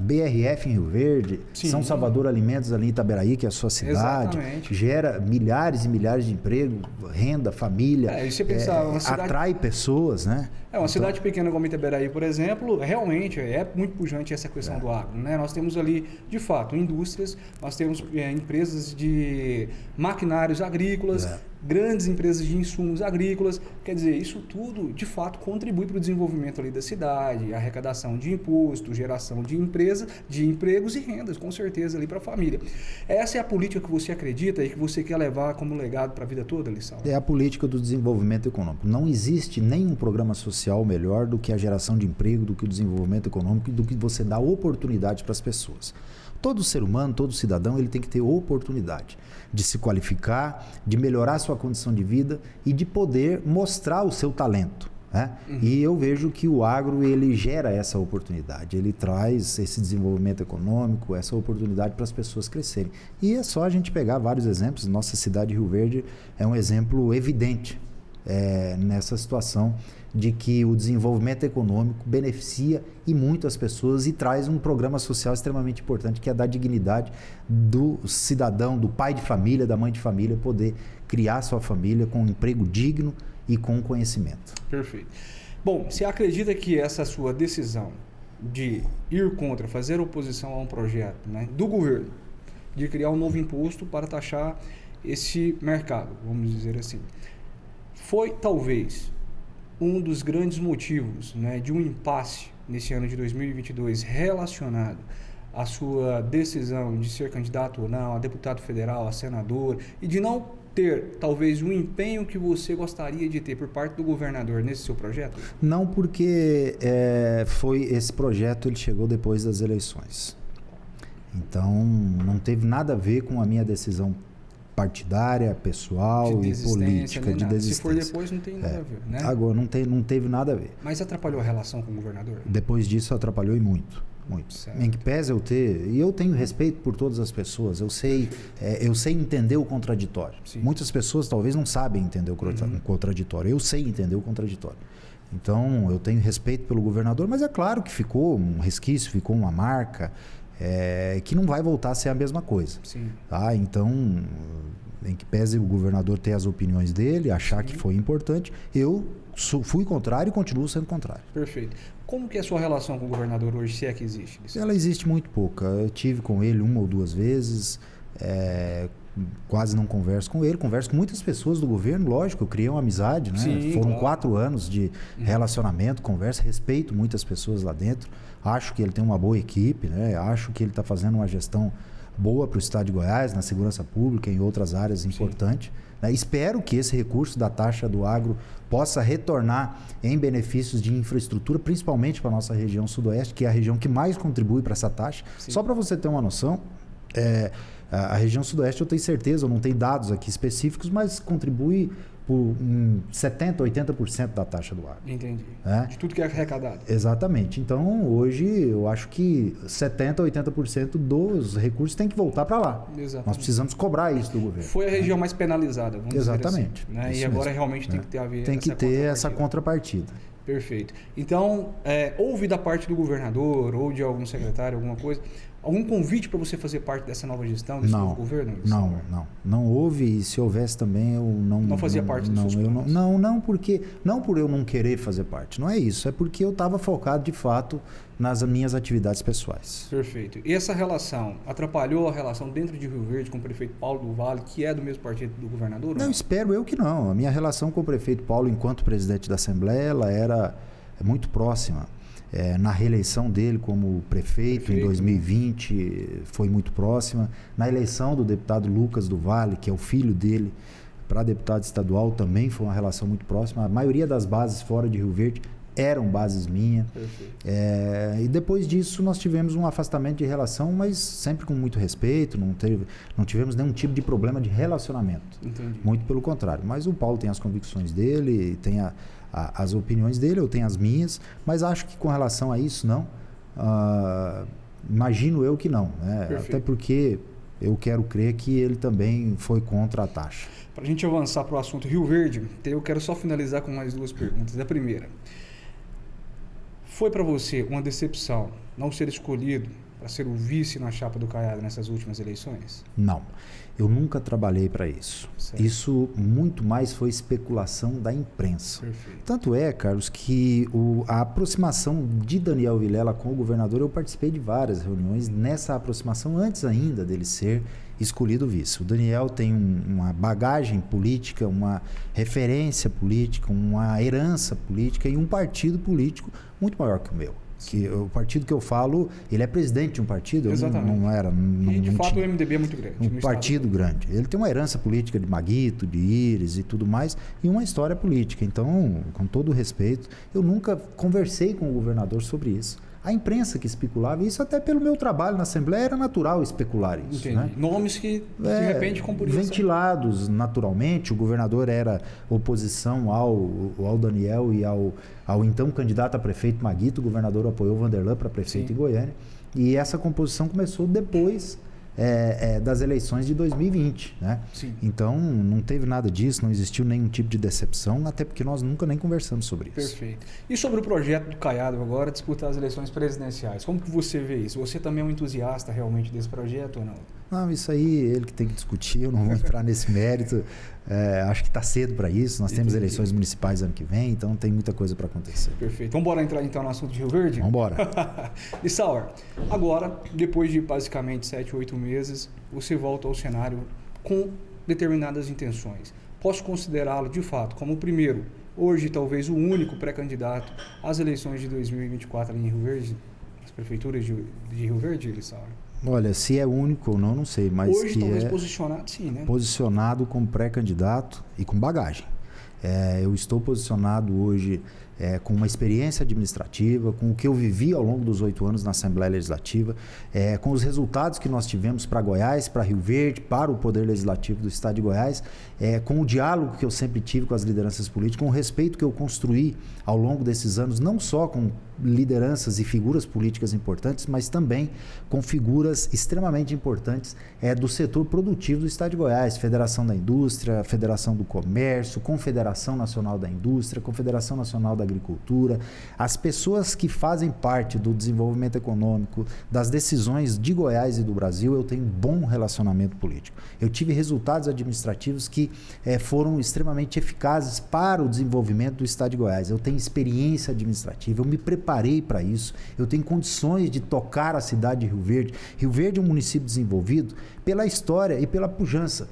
BRF em Rio Verde, Sim. São Salvador Alimentos ali em Itaberaí, que é a sua cidade. Exatamente. Gera milhares e milhares de emprego, renda, família, E você pensar, uma cidade... atrai pessoas, né? Uma cidade pequena como Itaberaí, por exemplo, realmente é muito pujante essa questão do agro, né? Nós temos ali, de fato, indústrias, nós temos empresas de maquinários agrícolas, grandes empresas de insumos agrícolas. Quer dizer, isso tudo, de fato, contribui para o desenvolvimento ali da cidade, arrecadação de imposto, geração de empresas, de empregos e rendas, com certeza, ali para a família. Essa é a política que você acredita e que você quer levar como legado para a vida toda, Lissau? É a política do desenvolvimento econômico. Não existe nenhum programa social melhor do que a geração de emprego, do que o desenvolvimento econômico e do que você dá oportunidade para as pessoas. Todo ser humano, todo cidadão, ele tem que ter oportunidade de se qualificar, de melhorar a sua condição de vida e de poder mostrar o seu talento, né? E eu vejo que o agro, ele gera essa oportunidade, ele traz esse desenvolvimento econômico, essa oportunidade para as pessoas crescerem. E é só a gente pegar vários exemplos. Nossa cidade, Rio Verde, é um exemplo evidente nessa situação de que o desenvolvimento econômico beneficia e muito as pessoas e traz um programa social extremamente importante, que é dar dignidade do cidadão, do pai de família, da mãe de família, poder criar sua família com um emprego digno e com conhecimento. Perfeito. Bom, você acredita que essa sua decisão de ir contra, fazer oposição a um projeto, né, do governo, de criar um novo imposto para taxar esse mercado, vamos dizer assim, foi talvez um dos grandes motivos, né, de um impasse nesse ano de 2022 relacionado à sua decisão de ser candidato ou não a deputado federal, a senador, e de não ter talvez um empenho que você gostaria de ter por parte do governador nesse seu projeto? Não, porque esse projeto ele chegou depois das eleições. Então, não teve nada a ver com a minha decisão partidária, pessoal e política de desistência. Se for depois, não tem nada a ver, né? Agora, não teve nada a ver. Mas atrapalhou a relação com o governador? Depois disso, atrapalhou e muito. Muito. Em que pese e eu tenho respeito por todas as pessoas, eu sei entender o contraditório. Sim. Muitas pessoas talvez não sabem entender o contraditório, eu sei entender o contraditório. Então, eu tenho respeito pelo governador, mas é claro que ficou um resquício, ficou uma marca, que não vai voltar a ser a mesma coisa. Sim. Tá? Então, em que pese o governador ter as opiniões dele, achar que foi importante, eu fui contrário e continuo sendo contrário. Perfeito. Como que é a sua relação com o governador hoje, se é que existe? Ela existe muito pouca. Eu tive com ele 1 ou 2 vezes, quase não converso com ele. Converso com muitas pessoas do governo, lógico, eu criei uma amizade, né? Sim, foram claro. 4 anos de relacionamento, conversa, respeito muitas pessoas lá dentro. Acho que ele tem uma boa equipe, né? Acho que ele está fazendo uma gestão boa para o estado de Goiás, na segurança pública e em outras áreas importantes. Espero que esse recurso da taxa do agro possa retornar em benefícios de infraestrutura, principalmente para a nossa região sudoeste, que é a região que mais contribui para essa taxa. Sim. Só para você ter uma noção, a região sudoeste, eu tenho certeza, eu não tenho dados aqui específicos, mas contribui por 70%, 80% da taxa do agro. Entendi. De tudo que é arrecadado. Exatamente. Então, hoje, eu acho que 70%, 80% dos recursos tem que voltar para lá. Exatamente. Nós precisamos cobrar isso do governo. Foi a região mais penalizada, vamos Exatamente. dizer assim. Né? Isso e agora mesmo. realmente tem que ter a ver tem que ter essa contrapartida. Perfeito. Então, houve da parte do governador ou de algum secretário, alguma coisa, algum convite para você fazer parte dessa nova gestão, desse novo governo? Não houve, e se houvesse também eu não fazia parte dos seus planos? Não por eu não querer fazer parte, não é isso, é porque eu estava focado de fato nas minhas atividades pessoais. Perfeito. E essa relação atrapalhou a relação dentro de Rio Verde com o prefeito Paulo do Vale, que é do mesmo partido do governador? Não, espero eu que não. A minha relação com o prefeito Paulo, enquanto presidente da Assembleia, ela era muito próxima. Na reeleição dele como prefeito em 2020, foi muito próxima. Na eleição do deputado Lucas do Vale, que é o filho dele, para deputado estadual, também foi uma relação muito próxima. A maioria das bases fora de Rio Verde eram bases minhas. E depois disso nós tivemos um afastamento de relação, mas sempre com muito respeito, não tivemos nenhum tipo de problema de relacionamento. Entendi. Muito pelo contrário. Mas o Paulo tem as convicções dele, tem as opiniões dele, eu tenho as minhas, mas acho que com relação a isso, não. Imagino eu que não, né? Até porque eu quero crer que ele também foi contra a taxa. Para a gente avançar para o assunto Rio Verde, eu quero só finalizar com mais 2 perguntas. A primeira, foi para você uma decepção não ser escolhido para ser o vice na chapa do Caiado nessas últimas eleições? Não, eu nunca trabalhei para isso. Certo. Isso muito mais foi especulação da imprensa. Perfeito. Tanto é, Carlos, que a aproximação de Daniel Vilela com o governador, eu participei de várias reuniões nessa aproximação antes ainda dele ser escolhido vice. O Daniel tem uma bagagem política, uma referência política, uma herança política e um partido político muito maior que o meu. Que o partido que eu falo, ele é presidente de um partido, Exatamente. não era... E de fato o MDB é muito grande. Um partido grande. Ele tem uma herança política de Maguito, de Íris e tudo mais, e uma história política. Então, com todo respeito, eu nunca conversei com o governador sobre isso. A imprensa que especulava, isso até pelo meu trabalho na Assembleia, era natural especular isso. Entendi. Né? Nomes que, de repente, com ventilados naturalmente. O governador era oposição ao Daniel e ao então candidato a prefeito Maguito. O governador apoiou o Vanderlan para prefeito em Goiânia. E essa composição começou depois das eleições de 2020. Né? Sim. Então, não teve nada disso, não existiu nenhum tipo de decepção, até porque nós nunca nem conversamos sobre isso. Perfeito. E sobre o projeto do Caiado agora, disputar as eleições presidenciais, como que você vê isso? Você também é um entusiasta realmente desse projeto ou não? Não, isso aí ele que tem que discutir, eu não vou entrar nesse mérito. Acho que está cedo para isso, nós temos eleições municipais ano que vem, então tem muita coisa para acontecer. Perfeito. Vamos embora entrar então no assunto de Rio Verde? Vamos embora. E Sauer, agora, depois de basicamente 7, 8 meses, você volta ao cenário com determinadas intenções. Posso considerá-lo, de fato, como o primeiro, hoje talvez o único pré-candidato às eleições de 2024 ali em Rio Verde, as prefeituras de Rio Verde, Sauer? Olha, se é único ou não, não sei, mas hoje que talvez posicionado, sim, né? Posicionado como pré-candidato e com bagagem. Eu estou posicionado hoje com uma experiência administrativa, com o que eu vivi ao longo dos 8 anos na Assembleia Legislativa, com os resultados que nós tivemos para Goiás, para Rio Verde, para o Poder Legislativo do Estado de Goiás, com o diálogo que eu sempre tive com as lideranças políticas, com o respeito que eu construí ao longo desses anos, não só com lideranças e figuras políticas importantes, mas também com figuras extremamente importantes do setor produtivo do Estado de Goiás, Federação da Indústria, Federação do Comércio, Confederação Nacional da Indústria, Confederação Nacional da Agricultura, as pessoas que fazem parte do desenvolvimento econômico, das decisões de Goiás e do Brasil, eu tenho um bom relacionamento político. Eu tive resultados administrativos que foram extremamente eficazes para o desenvolvimento do Estado de Goiás. Eu tenho experiência administrativa, eu me preparei para isso, eu tenho condições de tocar a cidade de Rio Verde. Rio Verde é um município desenvolvido pela história e pela pujança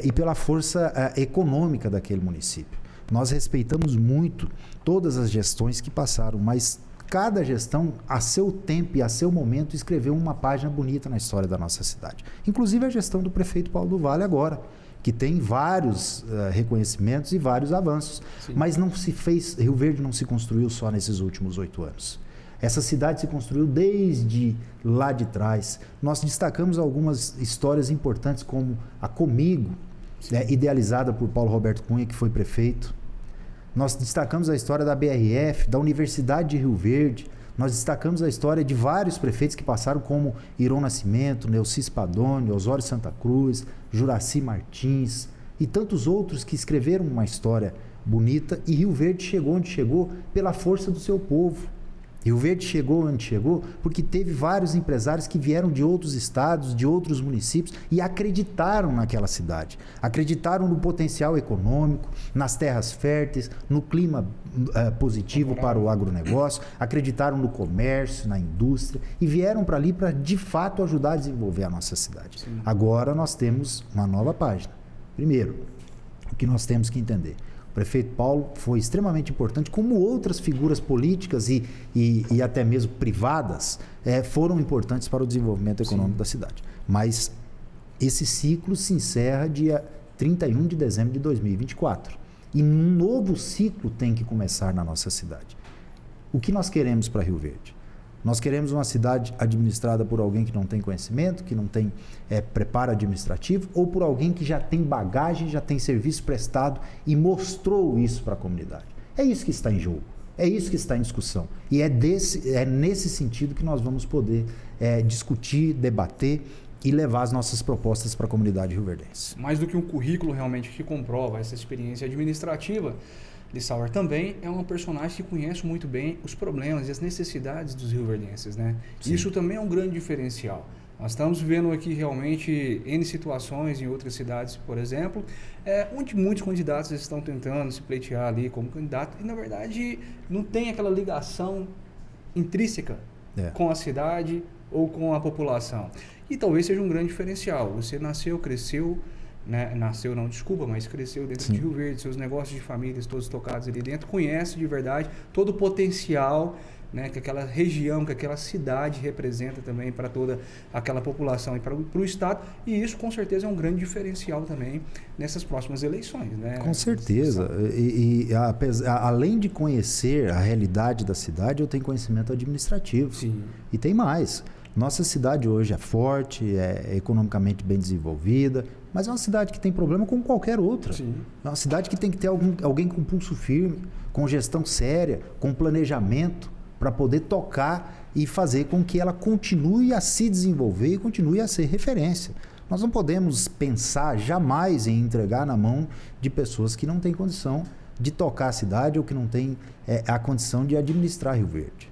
e pela força econômica daquele município. Nós respeitamos muito todas as gestões que passaram, mas cada gestão, a seu tempo e a seu momento, escreveu uma página bonita na história da nossa cidade. Inclusive a gestão do prefeito Paulo do Vale agora, que tem vários reconhecimentos e vários avanços. Sim. Mas não se fez, Rio Verde não se construiu só nesses últimos 8 anos. Essa cidade se construiu desde lá de trás. Nós destacamos algumas histórias importantes, como a Comigo, idealizada por Paulo Roberto Cunha, que foi prefeito. Nós destacamos a história da BRF, da Universidade de Rio Verde. Nós destacamos a história de vários prefeitos que passaram, como Iron Nascimento, Neuci Spadoni, Osório Santa Cruz, Juraci Martins e tantos outros que escreveram uma história bonita. E Rio Verde chegou onde chegou pela força do seu povo. Rio Verde chegou onde chegou porque teve vários empresários que vieram de outros estados, de outros municípios e acreditaram naquela cidade. Acreditaram no potencial econômico, nas terras férteis, no clima positivo para o agronegócio, acreditaram no comércio, na indústria e vieram para ali para, de fato, ajudar a desenvolver a nossa cidade. Sim. Agora nós temos uma nova página. Primeiro, o que nós temos que entender? O prefeito Paulo foi extremamente importante, como outras figuras políticas e até mesmo privadas foram importantes para o desenvolvimento econômico Sim. da cidade. Mas esse ciclo se encerra dia 31 de dezembro de 2024. E um novo ciclo tem que começar na nossa cidade. O que nós queremos para Rio Verde? Nós queremos uma cidade administrada por alguém que não tem conhecimento, que não tem preparo administrativo, ou por alguém que já tem bagagem, já tem serviço prestado e mostrou isso para a comunidade. É isso que está em jogo. É isso que está em discussão. E é nesse sentido que nós vamos poder discutir, debater e levar as nossas propostas para a comunidade rioverdense. Mais do que um currículo realmente que comprova essa experiência administrativa, Lissauer também é uma personagem que conhece muito bem os problemas e as necessidades dos rioverdenses, né? Isso também é um grande diferencial. Nós estamos vendo aqui realmente N situações em outras cidades, por exemplo, onde muitos candidatos estão tentando se pleitear ali como candidato e, na verdade, não tem aquela ligação intrínseca com a cidade ou com a população. E talvez seja um grande diferencial. Você nasceu, cresceu, né? Mas cresceu dentro de Rio Verde, seus negócios de famílias todos tocados ali dentro, conhece de verdade todo o potencial, né, que aquela região, que aquela cidade representa também para toda aquela população e para o Estado, e isso com certeza é um grande diferencial também nessas próximas eleições, né? Com certeza, além de conhecer a realidade da cidade, eu tenho conhecimento administrativo. Sim. E tem mais, nossa cidade hoje é forte, é economicamente bem desenvolvida, mas é uma cidade que tem problema como qualquer outra. Sim. É uma cidade que tem que ter alguém com pulso firme, com gestão séria, com planejamento, para poder tocar e fazer com que ela continue a se desenvolver e continue a ser referência. Nós não podemos pensar jamais em entregar na mão de pessoas que não têm condição de tocar a cidade ou que não têm a condição de administrar Rio Verde.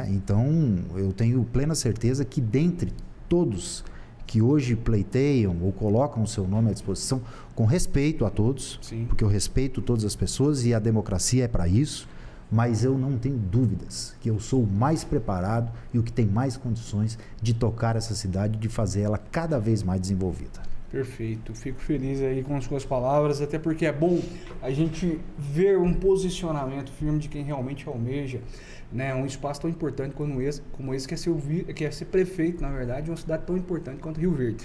Então, eu tenho plena certeza que dentre todos que hoje pleiteiam ou colocam o seu nome à disposição, com respeito a todos, Sim. porque eu respeito todas as pessoas e a democracia é para isso, mas eu não tenho dúvidas que eu sou o mais preparado e o que tem mais condições de tocar essa cidade, de fazer ela cada vez mais desenvolvida. Perfeito, fico feliz aí com as suas palavras, até porque é bom a gente ver um posicionamento firme de quem realmente almeja, né, um espaço tão importante como esse que é ser prefeito, na verdade, de uma cidade tão importante quanto Rio Verde.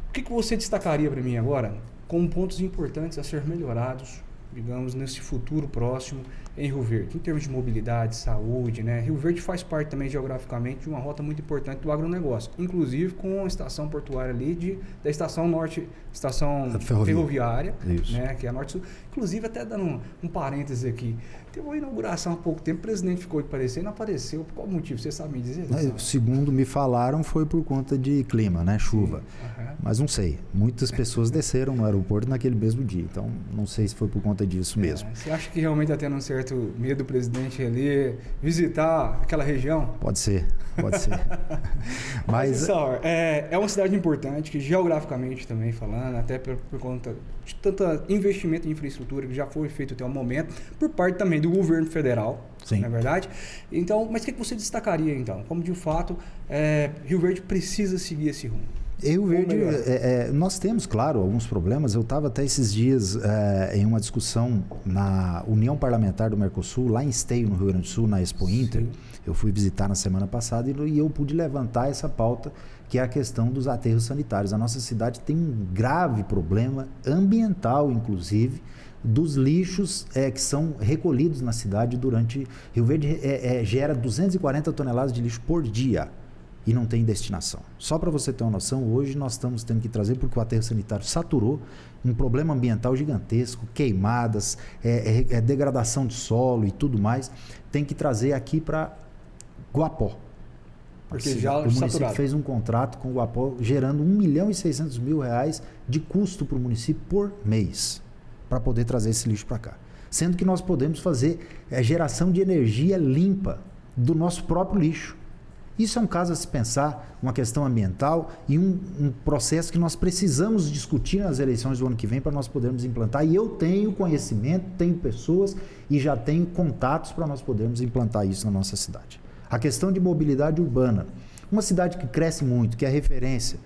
O que você destacaria para mim agora como pontos importantes a ser melhorados, digamos, nesse futuro próximo em Rio Verde, em termos de mobilidade, saúde, né? Rio Verde faz parte também geograficamente de uma rota muito importante do agronegócio, inclusive com a estação portuária ali da estação norte, estação ferroviária, né? Que é a Norte-Sul. Inclusive, até dando um parêntese aqui, teve uma inauguração há pouco tempo, o presidente ficou de aparecer e não apareceu. Por qual motivo? Você sabe me dizer? Segundo me falaram, foi por conta de clima, né? Chuva. Mas não sei. Muitas pessoas desceram no aeroporto naquele mesmo dia. Então, não sei se foi por conta disso mesmo. Você acha que realmente está tendo um certo medo do presidente ali visitar aquela região? Pode ser. Mas é uma cidade importante, que geograficamente também falando, até por conta de tanto investimento em infraestrutura que já foi feito até o momento, por parte também do governo federal, Sim. Na verdade. Então, mas o que você destacaria então? Como de fato Rio Verde precisa seguir esse rumo? Rio Verde, nós temos, claro, alguns problemas. Eu estava até esses dias em uma discussão na União Parlamentar do Mercosul, lá em Esteio, no Rio Grande do Sul, na Expo Inter. Sim. Eu fui visitar na semana passada e eu pude levantar essa pauta, que é a questão dos aterros sanitários. A nossa cidade tem um grave problema ambiental, inclusive, dos lixos que são recolhidos na cidade durante... Rio Verde gera 240 toneladas de lixo por dia. E não tem destinação. Só para você ter uma noção, hoje nós estamos tendo que trazer, porque o aterro sanitário saturou, um problema ambiental gigantesco, queimadas, degradação de solo e tudo mais, tem que trazer aqui para Guapó. Porque já o município saturado. fez um contrato com o Guapó, gerando R$1.600.000 de custo para o município por mês, para poder trazer esse lixo para cá. Sendo que nós podemos fazer geração de energia limpa do nosso próprio lixo. Isso é um caso a se pensar, uma questão ambiental e um processo que nós precisamos discutir nas eleições do ano que vem para nós podermos implantar. E eu tenho conhecimento, tenho pessoas e já tenho contatos para nós podermos implantar isso na nossa cidade. A questão de mobilidade urbana. Uma cidade que cresce muito, que é referência,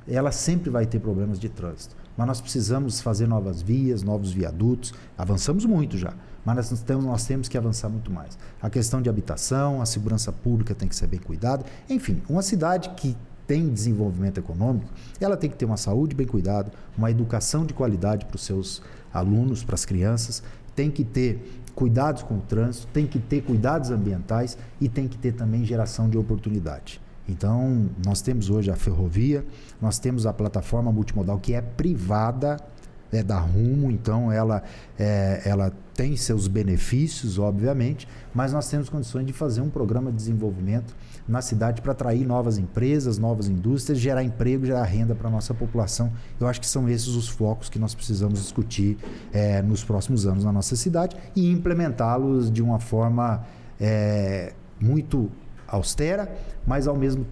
ela sempre vai ter problemas de trânsito. Mas nós precisamos fazer novas vias, novos viadutos. Avançamos muito já, mas nós temos que avançar muito mais. A questão de habitação, a segurança pública tem que ser bem cuidada. Enfim, uma cidade que tem desenvolvimento econômico, ela tem que ter uma saúde bem cuidada, uma educação de qualidade para os seus alunos, para as crianças, tem que ter cuidados com o trânsito, tem que ter cuidados ambientais e tem que ter também geração de oportunidade. Então, nós temos hoje a ferrovia, nós temos a plataforma multimodal que é privada, dar rumo, então ela tem seus benefícios, obviamente, mas nós temos condições de fazer um programa de desenvolvimento na cidade para atrair novas empresas, novas indústrias, gerar emprego, gerar renda para a nossa população. Eu acho que são esses os focos que nós precisamos discutir nos próximos anos na nossa cidade e implementá-los de uma forma muito austera, mas ao mesmo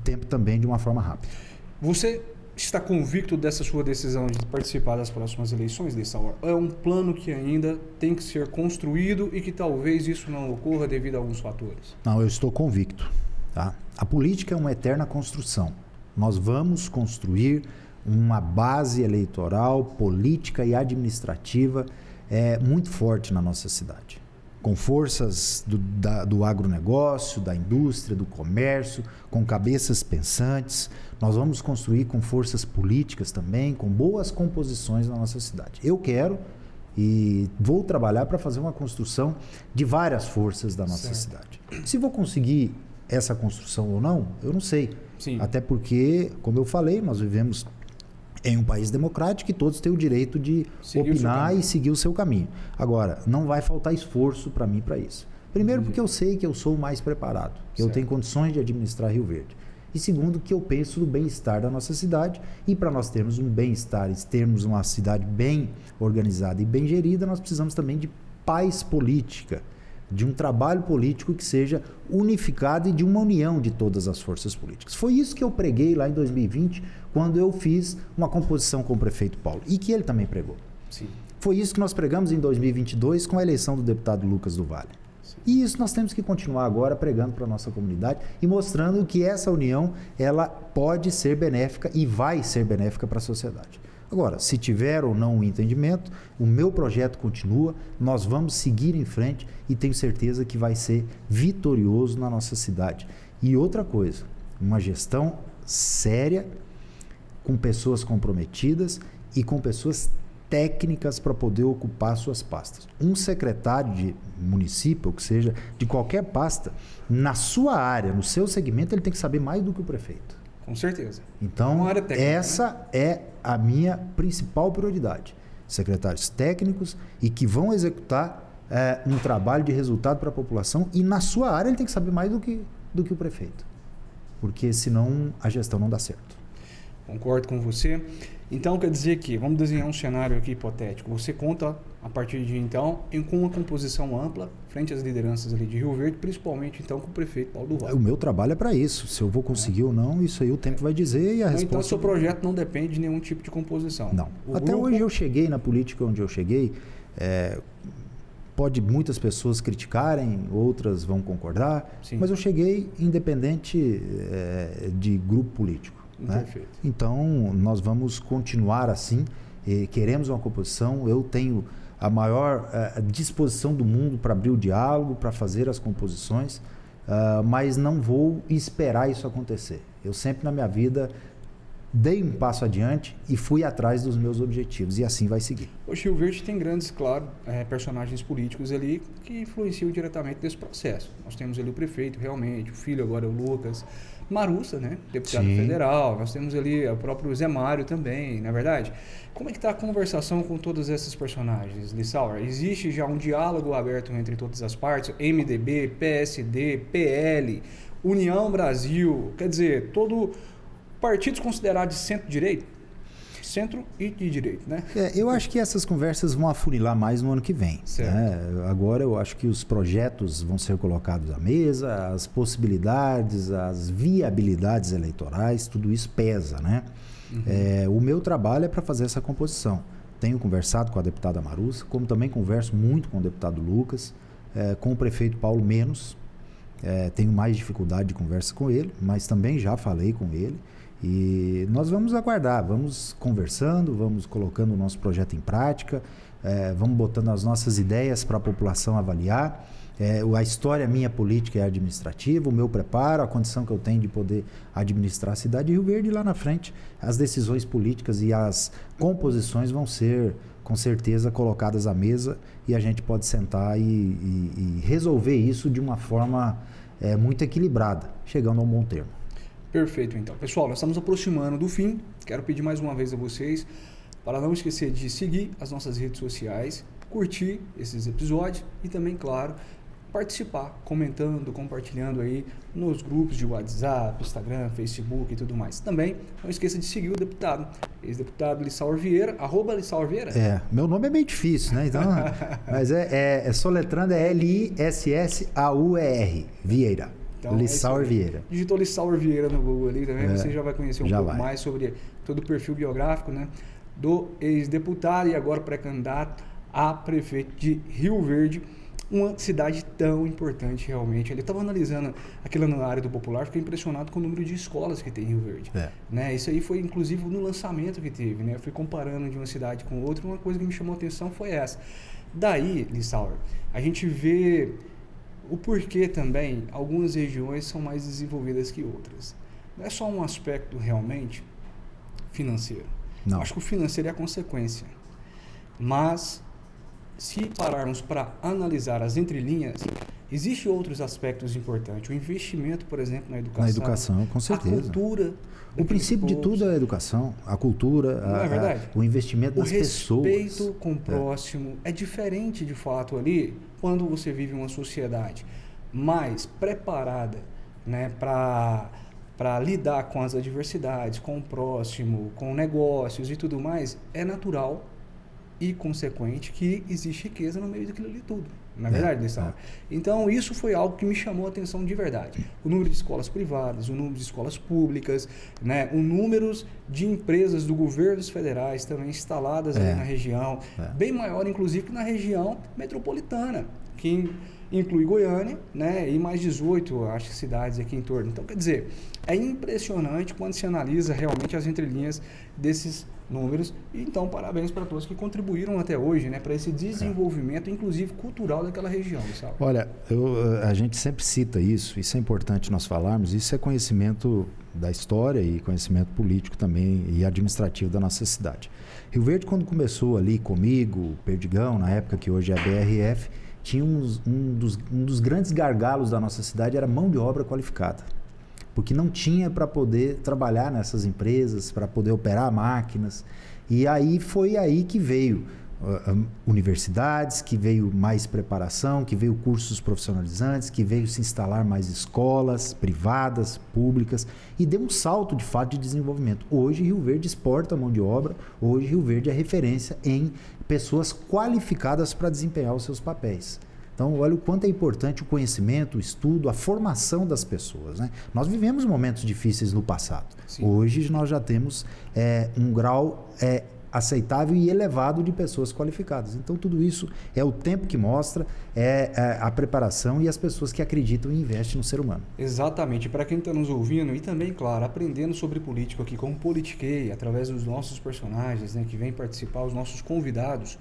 tempo também de uma forma rápida. Você está convicto dessa sua decisão de participar das próximas eleições, Lissauer? É um plano que ainda tem que ser construído e que talvez isso não ocorra devido a alguns fatores? Não, eu estou convicto. Tá? A política é uma eterna construção. Nós vamos construir uma base eleitoral, política e administrativa muito forte na nossa cidade. Com forças do agronegócio, da indústria, do comércio, com cabeças pensantes. Nós vamos construir com forças políticas também, com boas composições na nossa cidade. Eu quero e vou trabalhar para fazer uma construção de várias forças da nossa cidade. Se vou conseguir essa construção ou não, eu não sei. Sim. Até porque, como eu falei, nós vivemos em um país democrático e todos têm o direito de opinar e seguir o seu caminho. Agora, não vai faltar esforço para mim para isso. Primeiro, porque eu sei que eu sou o mais preparado, que eu tenho condições de administrar Rio Verde. E segundo, que eu penso no bem-estar da nossa cidade, e para nós termos um bem-estar e termos uma cidade bem organizada e bem gerida, nós precisamos também de paz política, de um trabalho político que seja unificado e de uma união de todas as forças políticas. Foi isso que eu preguei lá em 2020, quando eu fiz uma composição com o prefeito Paulo, e que ele também pregou. Sim. Foi isso que nós pregamos em 2022 com a eleição do deputado Lucas do Vale. Sim. E isso nós temos que continuar agora pregando para a nossa comunidade e mostrando que essa união ela pode ser benéfica e vai ser benéfica para a sociedade. Agora, se tiver ou não um entendimento, o meu projeto continua, nós vamos seguir em frente e tenho certeza que vai ser vitorioso na nossa cidade. E outra coisa, uma gestão séria, com pessoas comprometidas e com pessoas técnicas para poder ocupar suas pastas. Um secretário de município, ou que seja, de qualquer pasta, na sua área, no seu segmento, ele tem que saber mais do que o prefeito. Com certeza. Então, técnica, essa é a minha principal prioridade. Secretários técnicos e que vão executar um trabalho de resultado para a população e na sua área ele tem que saber mais do que o prefeito. Porque senão a gestão não dá certo. Concordo com você. Então, quer dizer que, vamos desenhar um cenário aqui hipotético. Você conta, a partir de então, com uma composição ampla, frente às lideranças ali de Rio Verde, principalmente, então, com o prefeito Paulo do Vale. O meu trabalho é para isso. Se eu vou conseguir ou não, isso aí o tempo vai dizer e a resposta... Então, o seu projeto não depende de nenhum tipo de composição. Não. Até hoje eu cheguei na política onde eu cheguei, pode muitas pessoas criticarem, outras vão concordar, Sim. Mas eu cheguei independente de grupo político. Né? Perfeito. Então, nós vamos continuar assim, queremos uma composição, eu tenho a maior disposição do mundo para abrir o diálogo, para fazer as composições, mas não vou esperar isso acontecer. Eu sempre na minha vida dei um passo adiante e fui atrás dos meus objetivos, e assim vai seguir. O Rio Verde tem grandes, claro, personagens políticos ali que influenciam diretamente nesse processo. Nós temos ali o prefeito, realmente, o filho agora é o Lucas, Marussa, né, deputado Sim. federal, nós temos ali o próprio Zé Mário também, na verdade. Como é que está a conversação com todos esses personagens, Lissauer? Existe já um diálogo aberto entre todas as partes, MDB, PSD, PL, União Brasil, quer dizer, todo partidos considerados de centro-direita? Centro e de direito, né? Eu acho que essas conversas vão afunilar mais no ano que vem. Né? Agora eu acho que os projetos vão ser colocados à mesa, as possibilidades, as viabilidades eleitorais, tudo isso pesa, né? Uhum. O meu trabalho é para fazer essa composição. Tenho conversado com a deputada Marussa, como também converso muito com o deputado Lucas, com o prefeito Paulo menos. Tenho mais dificuldade de conversa com ele, mas também já falei com ele. E nós vamos aguardar, vamos conversando, vamos colocando o nosso projeto em prática, vamos botando as nossas ideias para a população avaliar. A história minha política é administrativa, o meu preparo, a condição que eu tenho de poder administrar a cidade de Rio Verde, e lá na frente as decisões políticas e as composições vão ser com certeza colocadas à mesa e a gente pode sentar e resolver isso de uma forma muito equilibrada, chegando a um bom termo. Perfeito, então. Pessoal, nós estamos aproximando do fim. Quero pedir mais uma vez a vocês para não esquecer de seguir as nossas redes sociais, curtir esses episódios e também, claro, participar, comentando, compartilhando aí nos grupos de WhatsApp, Instagram, Facebook e tudo mais. Também não esqueça de seguir o deputado, ex-deputado Lissaur Vieira, @Lissaur Vieira. Meu nome é meio difícil, né? Então, mas soletrando é Lissaur Vieira. Então, Lissaur Vieira. Digitou Lissaur Vieira no Google ali também, você já vai conhecer um pouco mais sobre todo o perfil biográfico, né, do ex-deputado e agora pré-candidato a prefeito de Rio Verde, uma cidade tão importante realmente. Ele estava analisando aquilo na área do popular, fiquei impressionado com o número de escolas que tem em Rio Verde. Né? Isso aí foi inclusive no lançamento que teve, né? Eu fui comparando de uma cidade com outra, uma coisa que me chamou a atenção foi essa. Daí, Lissaur, a gente vê o porquê também algumas regiões são mais desenvolvidas que outras. Não é só um aspecto realmente financeiro. Não. Acho que o financeiro é a consequência. Mas se pararmos para analisar as entrelinhas, existem outros aspectos importantes. O investimento, por exemplo, na educação. Na educação, com certeza. A cultura. O princípio de tudo é a educação, a cultura, não é verdade? O investimento nas pessoas. O respeito com o próximo é diferente, de fato, ali, quando você vive uma sociedade mais preparada, né, para lidar com as adversidades, com o próximo, com negócios e tudo mais. É natural e consequente que existe riqueza no meio daquilo ali tudo. Na verdade, Lissaur. Então, isso foi algo que me chamou a atenção de verdade. O número de escolas privadas, o número de escolas públicas, né, o número de empresas do governos federais também instaladas ali na região, bem maior, inclusive, que na região metropolitana, que inclui Goiânia, né, e mais 18, acho, cidades aqui em torno. Então, quer dizer, é impressionante quando se analisa realmente as entrelinhas desses números. Então, parabéns para todos que contribuíram até hoje, né, para esse desenvolvimento, inclusive cultural daquela região, sabe? Olha, a gente sempre cita isso é importante nós falarmos, isso é conhecimento da história e conhecimento político também e administrativo da nossa cidade. Rio Verde, quando começou ali comigo, Perdigão, na época que hoje é a BRF, tinha um dos grandes gargalos da nossa cidade era mão de obra qualificada. Porque não tinha para poder trabalhar nessas empresas, para poder operar máquinas. E aí foi aí que veio universidades, que veio mais preparação, que veio cursos profissionalizantes, que veio se instalar mais escolas privadas, públicas, e deu um salto de fato de desenvolvimento. Hoje Rio Verde exporta mão de obra, hoje Rio Verde é referência em pessoas qualificadas para desempenhar os seus papéis. Então, olha o quanto é importante o conhecimento, o estudo, a formação das pessoas, né? Nós vivemos momentos difíceis no passado. Sim. Hoje nós já temos um grau aceitável e elevado de pessoas qualificadas. Então, tudo isso é o tempo que mostra, a preparação e as pessoas que acreditam e investem no ser humano. Exatamente. Para quem está nos ouvindo e também, claro, aprendendo sobre política aqui com o Politiquei, através dos nossos personagens, né, que vêm participar, os nossos convidados,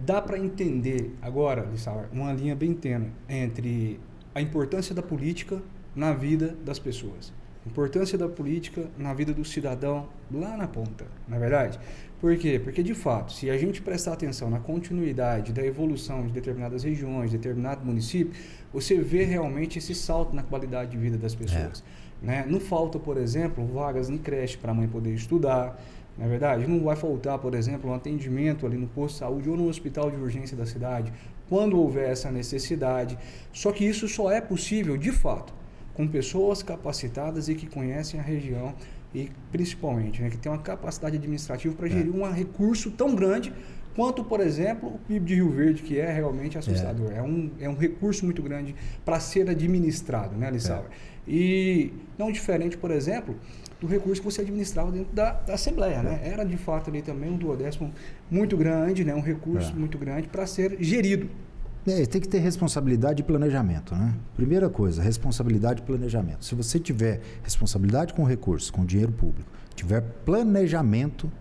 dá para entender agora, Lissaur, uma linha bem tênue entre a importância da política na vida das pessoas. Importância da política na vida do cidadão lá na ponta, não é verdade? Por quê? Porque, de fato, se a gente prestar atenção na continuidade da evolução de determinadas regiões, de determinado município, você vê realmente esse salto na qualidade de vida das pessoas. Né? Não falta, por exemplo, vagas em creche para a mãe poder estudar, não é verdade? Não vai faltar, por exemplo, um atendimento ali no posto de saúde ou no hospital de urgência da cidade, quando houver essa necessidade. Só que isso só é possível, de fato, com pessoas capacitadas e que conhecem a região e, principalmente, né, que tem uma capacidade administrativa para gerir um recurso tão grande quanto, por exemplo, o PIB de Rio Verde, que é realmente assustador. É um recurso muito grande para ser administrado, né, Lissaur? E não diferente, por exemplo, do recurso que você administrava dentro da Assembleia, né? Era, de fato, ali também um duodécimo muito grande, né? Um recurso muito grande para ser gerido. Tem que ter responsabilidade e planejamento, né? Primeira coisa, responsabilidade e planejamento. Se você tiver responsabilidade com recursos, com dinheiro público, tiver planejamento,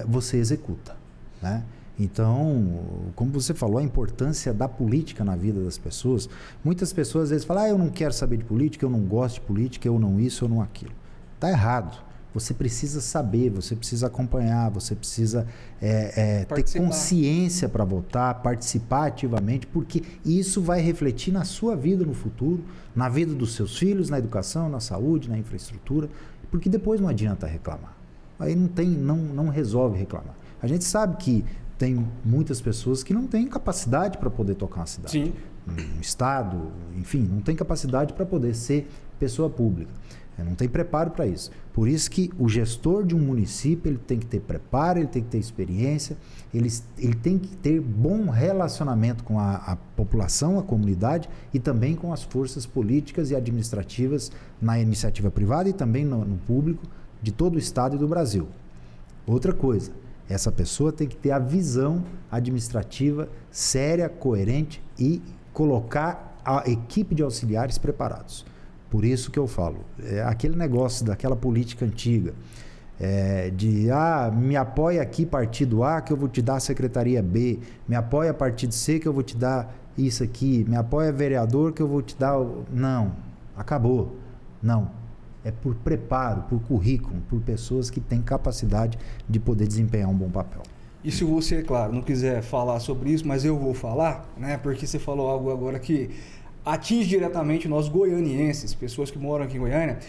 você executa, né? Então, como você falou, a importância da política na vida das pessoas, muitas pessoas às vezes falam, eu não quero saber de política, eu não gosto de política, eu não isso, eu não aquilo. Está errado. Você precisa saber, você precisa acompanhar, você precisa ter consciência para votar, participar ativamente, porque isso vai refletir na sua vida no futuro, na vida dos seus filhos, na educação, na saúde, na infraestrutura, porque depois não adianta reclamar. aí não resolve reclamar. A gente sabe que tem muitas pessoas que não têm capacidade para poder tocar uma cidade. Sim. Um estado, enfim, não tem capacidade para poder ser pessoa pública. Não tem preparo para isso. Por isso que o gestor de um município ele tem que ter preparo, ele tem que ter experiência, ele tem que ter bom relacionamento com a população, a comunidade e também com as forças políticas e administrativas na iniciativa privada e também no público de todo o estado e do Brasil. Outra coisa, essa pessoa tem que ter a visão administrativa séria, coerente e colocar a equipe de auxiliares preparados. Por isso que eu falo, aquele negócio daquela política antiga, me apoia aqui partido A que eu vou te dar a secretaria B, me apoia partido C que eu vou te dar isso aqui, me apoia vereador que eu vou te dar... Não, acabou. Não, é por preparo, por currículo, por pessoas que têm capacidade de poder desempenhar um bom papel. E se você, claro, não quiser falar sobre isso, mas eu vou falar, né? Porque você falou algo agora que atinge diretamente nós goianienses, pessoas que moram aqui em Goiânia,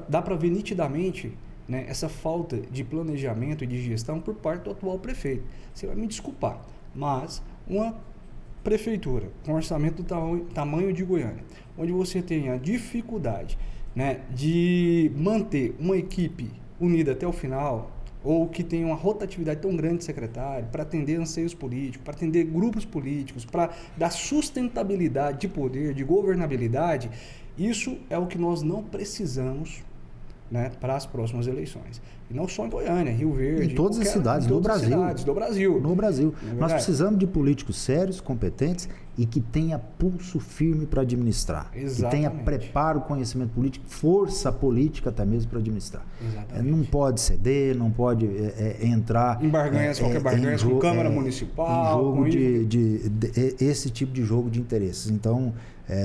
dá para ver nitidamente, né, essa falta de planejamento e de gestão por parte do atual prefeito. Você vai me desculpar, mas uma prefeitura com orçamento do tamanho de Goiânia, onde você tem a dificuldade, né, de manter uma equipe unida até o final, ou que tem uma rotatividade tão grande de secretário, para atender anseios políticos, para atender grupos políticos, para dar sustentabilidade de poder, de governabilidade, isso é o que nós não precisamos, né, para as próximas eleições. E não só em Goiânia, Rio Verde... Em todas as cidades do Brasil. No Brasil. Nós precisamos de políticos sérios, competentes e que tenha pulso firme para administrar. Exatamente. Que tenha preparo, conhecimento político, força política até mesmo para administrar. Não pode ceder, não pode entrar... Em barganhas, qualquer barganha, com Câmara Municipal... Em jogo esse tipo de jogo de interesses. Então,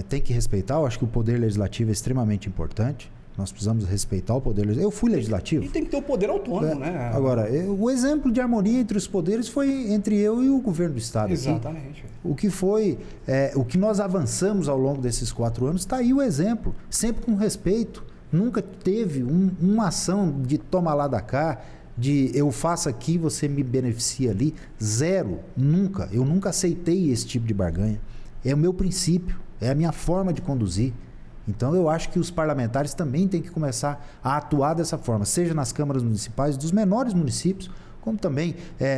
tem que respeitar. Eu acho que o poder legislativo é extremamente importante. Nós precisamos respeitar o poder legislativo. Eu fui legislativo. E tem que ter o poder autônomo, né? Agora, o exemplo de harmonia entre os poderes foi entre eu e o governo do estado. Exatamente. Aqui. O que nós avançamos ao longo desses 4 anos, está aí o exemplo. Sempre com respeito. Nunca teve uma ação de toma lá da cá, de eu faço aqui, você me beneficia ali. Zero. Nunca. Eu nunca aceitei esse tipo de barganha. É o meu princípio. É a minha forma de conduzir. Então, eu acho que os parlamentares também têm que começar a atuar dessa forma, seja nas câmaras municipais dos menores municípios, como também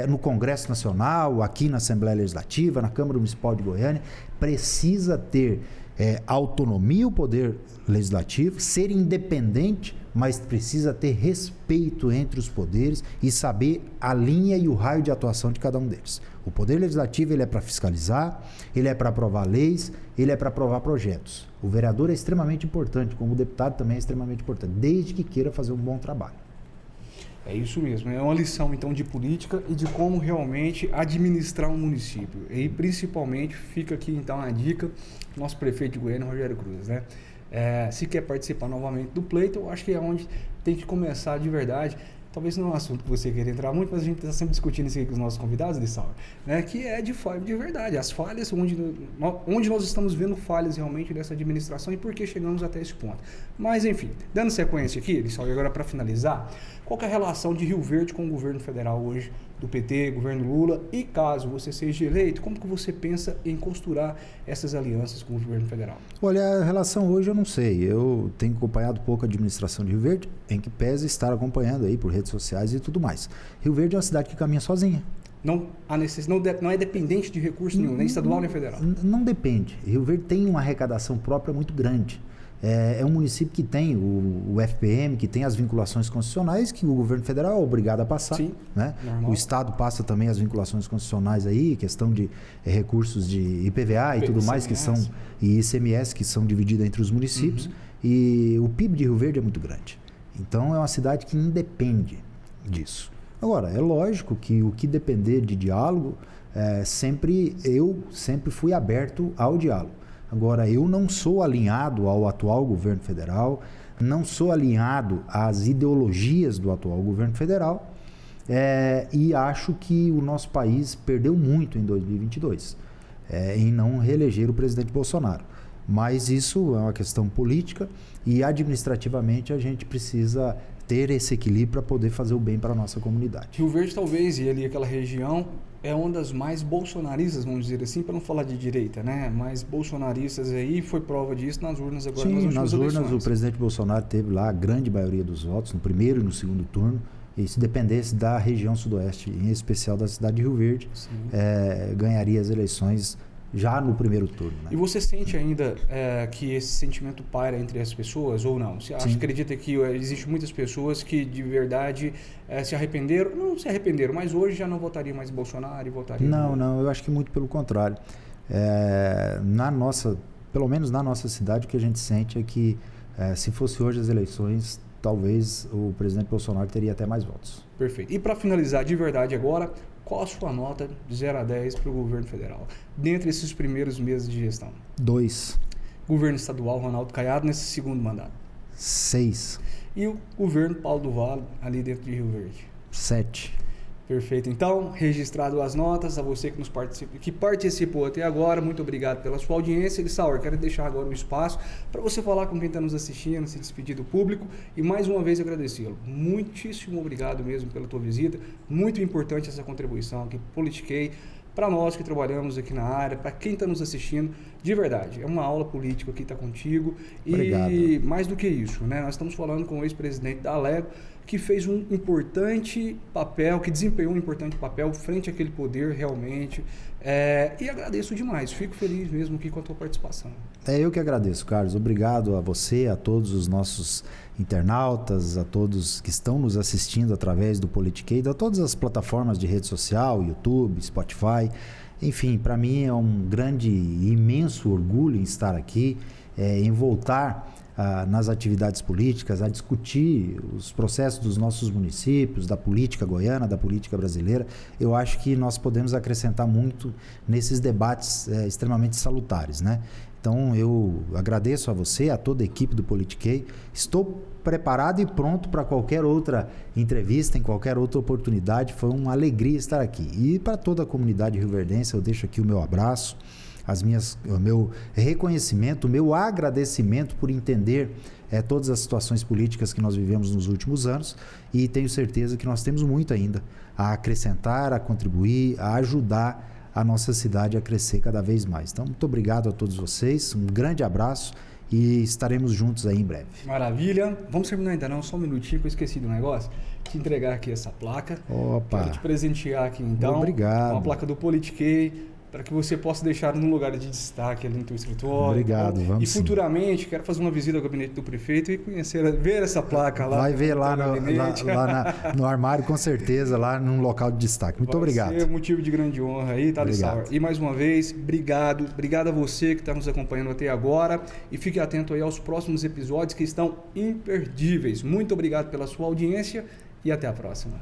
no Congresso Nacional, aqui na Assembleia Legislativa, na Câmara Municipal de Goiânia. Precisa ter autonomia o poder legislativo, ser independente, mas precisa ter respeito entre os poderes e saber a linha e o raio de atuação de cada um deles. O poder legislativo ele é para fiscalizar, ele é para aprovar leis, ele é para aprovar projetos. O vereador é extremamente importante, como o deputado também é extremamente importante, desde que queira fazer um bom trabalho. É isso mesmo, é uma lição então de política e de como realmente administrar um município. E principalmente fica aqui então a dica do nosso prefeito de Goiânia, Rogério Cruz, né? Se quer participar novamente do pleito, eu acho que é onde tem que começar de verdade. Talvez não é um assunto que você queira entrar muito, mas a gente está sempre discutindo isso aqui com os nossos convidados, Lissauer, né? Que é de verdade, as falhas, onde nós estamos vendo falhas realmente dessa administração e por que chegamos até esse ponto. Mas, enfim, dando sequência aqui, Lissauer, agora para finalizar, qual que é a relação de Rio Verde com o governo federal hoje, do PT, governo Lula, e caso você seja eleito, como que você pensa em costurar essas alianças com o governo federal? Olha, a relação hoje eu não sei, eu tenho acompanhado pouco a administração de Rio Verde, em que pese estar acompanhando aí por redes sociais e tudo mais. Rio Verde é uma cidade que caminha sozinha. Não é dependente de recurso nenhum, nem estadual nem federal? Não depende. Rio Verde tem uma arrecadação própria muito grande. É um município que tem o FPM, que tem as vinculações constitucionais, que o governo federal é obrigado a passar. Sim, né? O Estado passa também as vinculações constitucionais aí, questão de recursos de IPVA e tudo mais, e ICMS, que são divididos entre os municípios. E o PIB de Rio Verde é muito grande. Então, é uma cidade que independe disso. Agora, é lógico que o que depender de diálogo, eu sempre fui aberto ao diálogo. Agora, eu não sou alinhado ao atual governo federal, não sou alinhado às ideologias do atual governo federal e acho que o nosso país perdeu muito em 2022 em não reeleger o presidente Bolsonaro. Mas isso é uma questão política e administrativamente a gente precisa ter esse equilíbrio para poder fazer o bem para a nossa comunidade. Rio Verde talvez, e ali aquela região, é uma das mais bolsonaristas, vamos dizer assim, para não falar de direita, né? Mais bolsonaristas aí, foi prova disso nas urnas agora. Sim, nas urnas eleições. O presidente Bolsonaro teve lá a grande maioria dos votos, no primeiro e no segundo turno, e se dependesse da região sudoeste, em especial da cidade de Rio Verde, ganharia as eleições já no primeiro turno. Né? E você sente ainda que esse sentimento paira entre as pessoas ou não? Você acredita que existe muitas pessoas que de verdade se arrependeram? Não se arrependeram, mas hoje já não votariam mais em Bolsonaro e votariam... Não, eu acho que muito pelo contrário. Pelo menos na nossa cidade, o que a gente sente é que se fosse hoje as eleições, talvez o presidente Bolsonaro teria até mais votos. Perfeito. E para finalizar de verdade agora, qual a sua nota de 0 a 10 para o governo federal, dentre esses primeiros meses de gestão? 2. Governo estadual, Ronaldo Caiado, nesse segundo mandato? 6. E o governo Paulo do Vale, ali dentro de Rio Verde? 7. Perfeito. Então, registrado as notas, a você que participou até agora, muito obrigado pela sua audiência. Lissauer, quero deixar agora um espaço para você falar com quem está nos assistindo, se despedir do público e mais uma vez agradecê-lo. Muitíssimo obrigado mesmo pela tua visita. Muito importante essa contribuição aqui, Politiquei, para nós que trabalhamos aqui na área, para quem está nos assistindo, de verdade, é uma aula política aqui, está contigo. Obrigado. E mais do que isso, né? Nós estamos falando com o ex-presidente da Alego, que fez um importante papel, que desempenhou um importante papel frente àquele poder realmente. E agradeço demais, fico feliz mesmo aqui com a tua participação. Eu que agradeço, Carlos. Obrigado a você, a todos os nossos internautas, a todos que estão nos assistindo através do Politiquei, a todas as plataformas de rede social, YouTube, Spotify. Enfim, para mim é um grande e imenso orgulho em estar aqui, em voltar nas atividades políticas, a discutir os processos dos nossos municípios, da política goiana, da política brasileira. Eu acho que nós podemos acrescentar muito nesses debates extremamente salutares, né? Então, eu agradeço a você, a toda a equipe do Politiquei. Estou preparado e pronto para qualquer outra entrevista, em qualquer outra oportunidade. Foi uma alegria estar aqui. E para toda a comunidade rioverdense, eu deixo aqui o meu abraço, o meu reconhecimento, o meu agradecimento por entender todas as situações políticas que nós vivemos nos últimos anos, e tenho certeza que nós temos muito ainda a acrescentar, a contribuir, a ajudar a nossa cidade a crescer cada vez mais. Então, muito obrigado a todos vocês, um grande abraço e estaremos juntos aí em breve. Maravilha. Vamos terminar ainda não, só um minutinho que eu esqueci do negócio. Te entregar aqui essa placa. Opa! Quero te presentear aqui então. Obrigado. Uma placa do Politiquei, para que você possa deixar num lugar de destaque ali no teu escritório. Obrigado, vamos. E futuramente, quero fazer uma visita ao gabinete do prefeito e ver essa placa lá. Vai ver lá no armário, com certeza, lá num local de destaque. Muito obrigado. Vai ser motivo de grande honra aí, tá, Lissauer? Obrigado. E mais uma vez, obrigado a você que está nos acompanhando até agora e fique atento aí aos próximos episódios que estão imperdíveis. Muito obrigado pela sua audiência e até a próxima.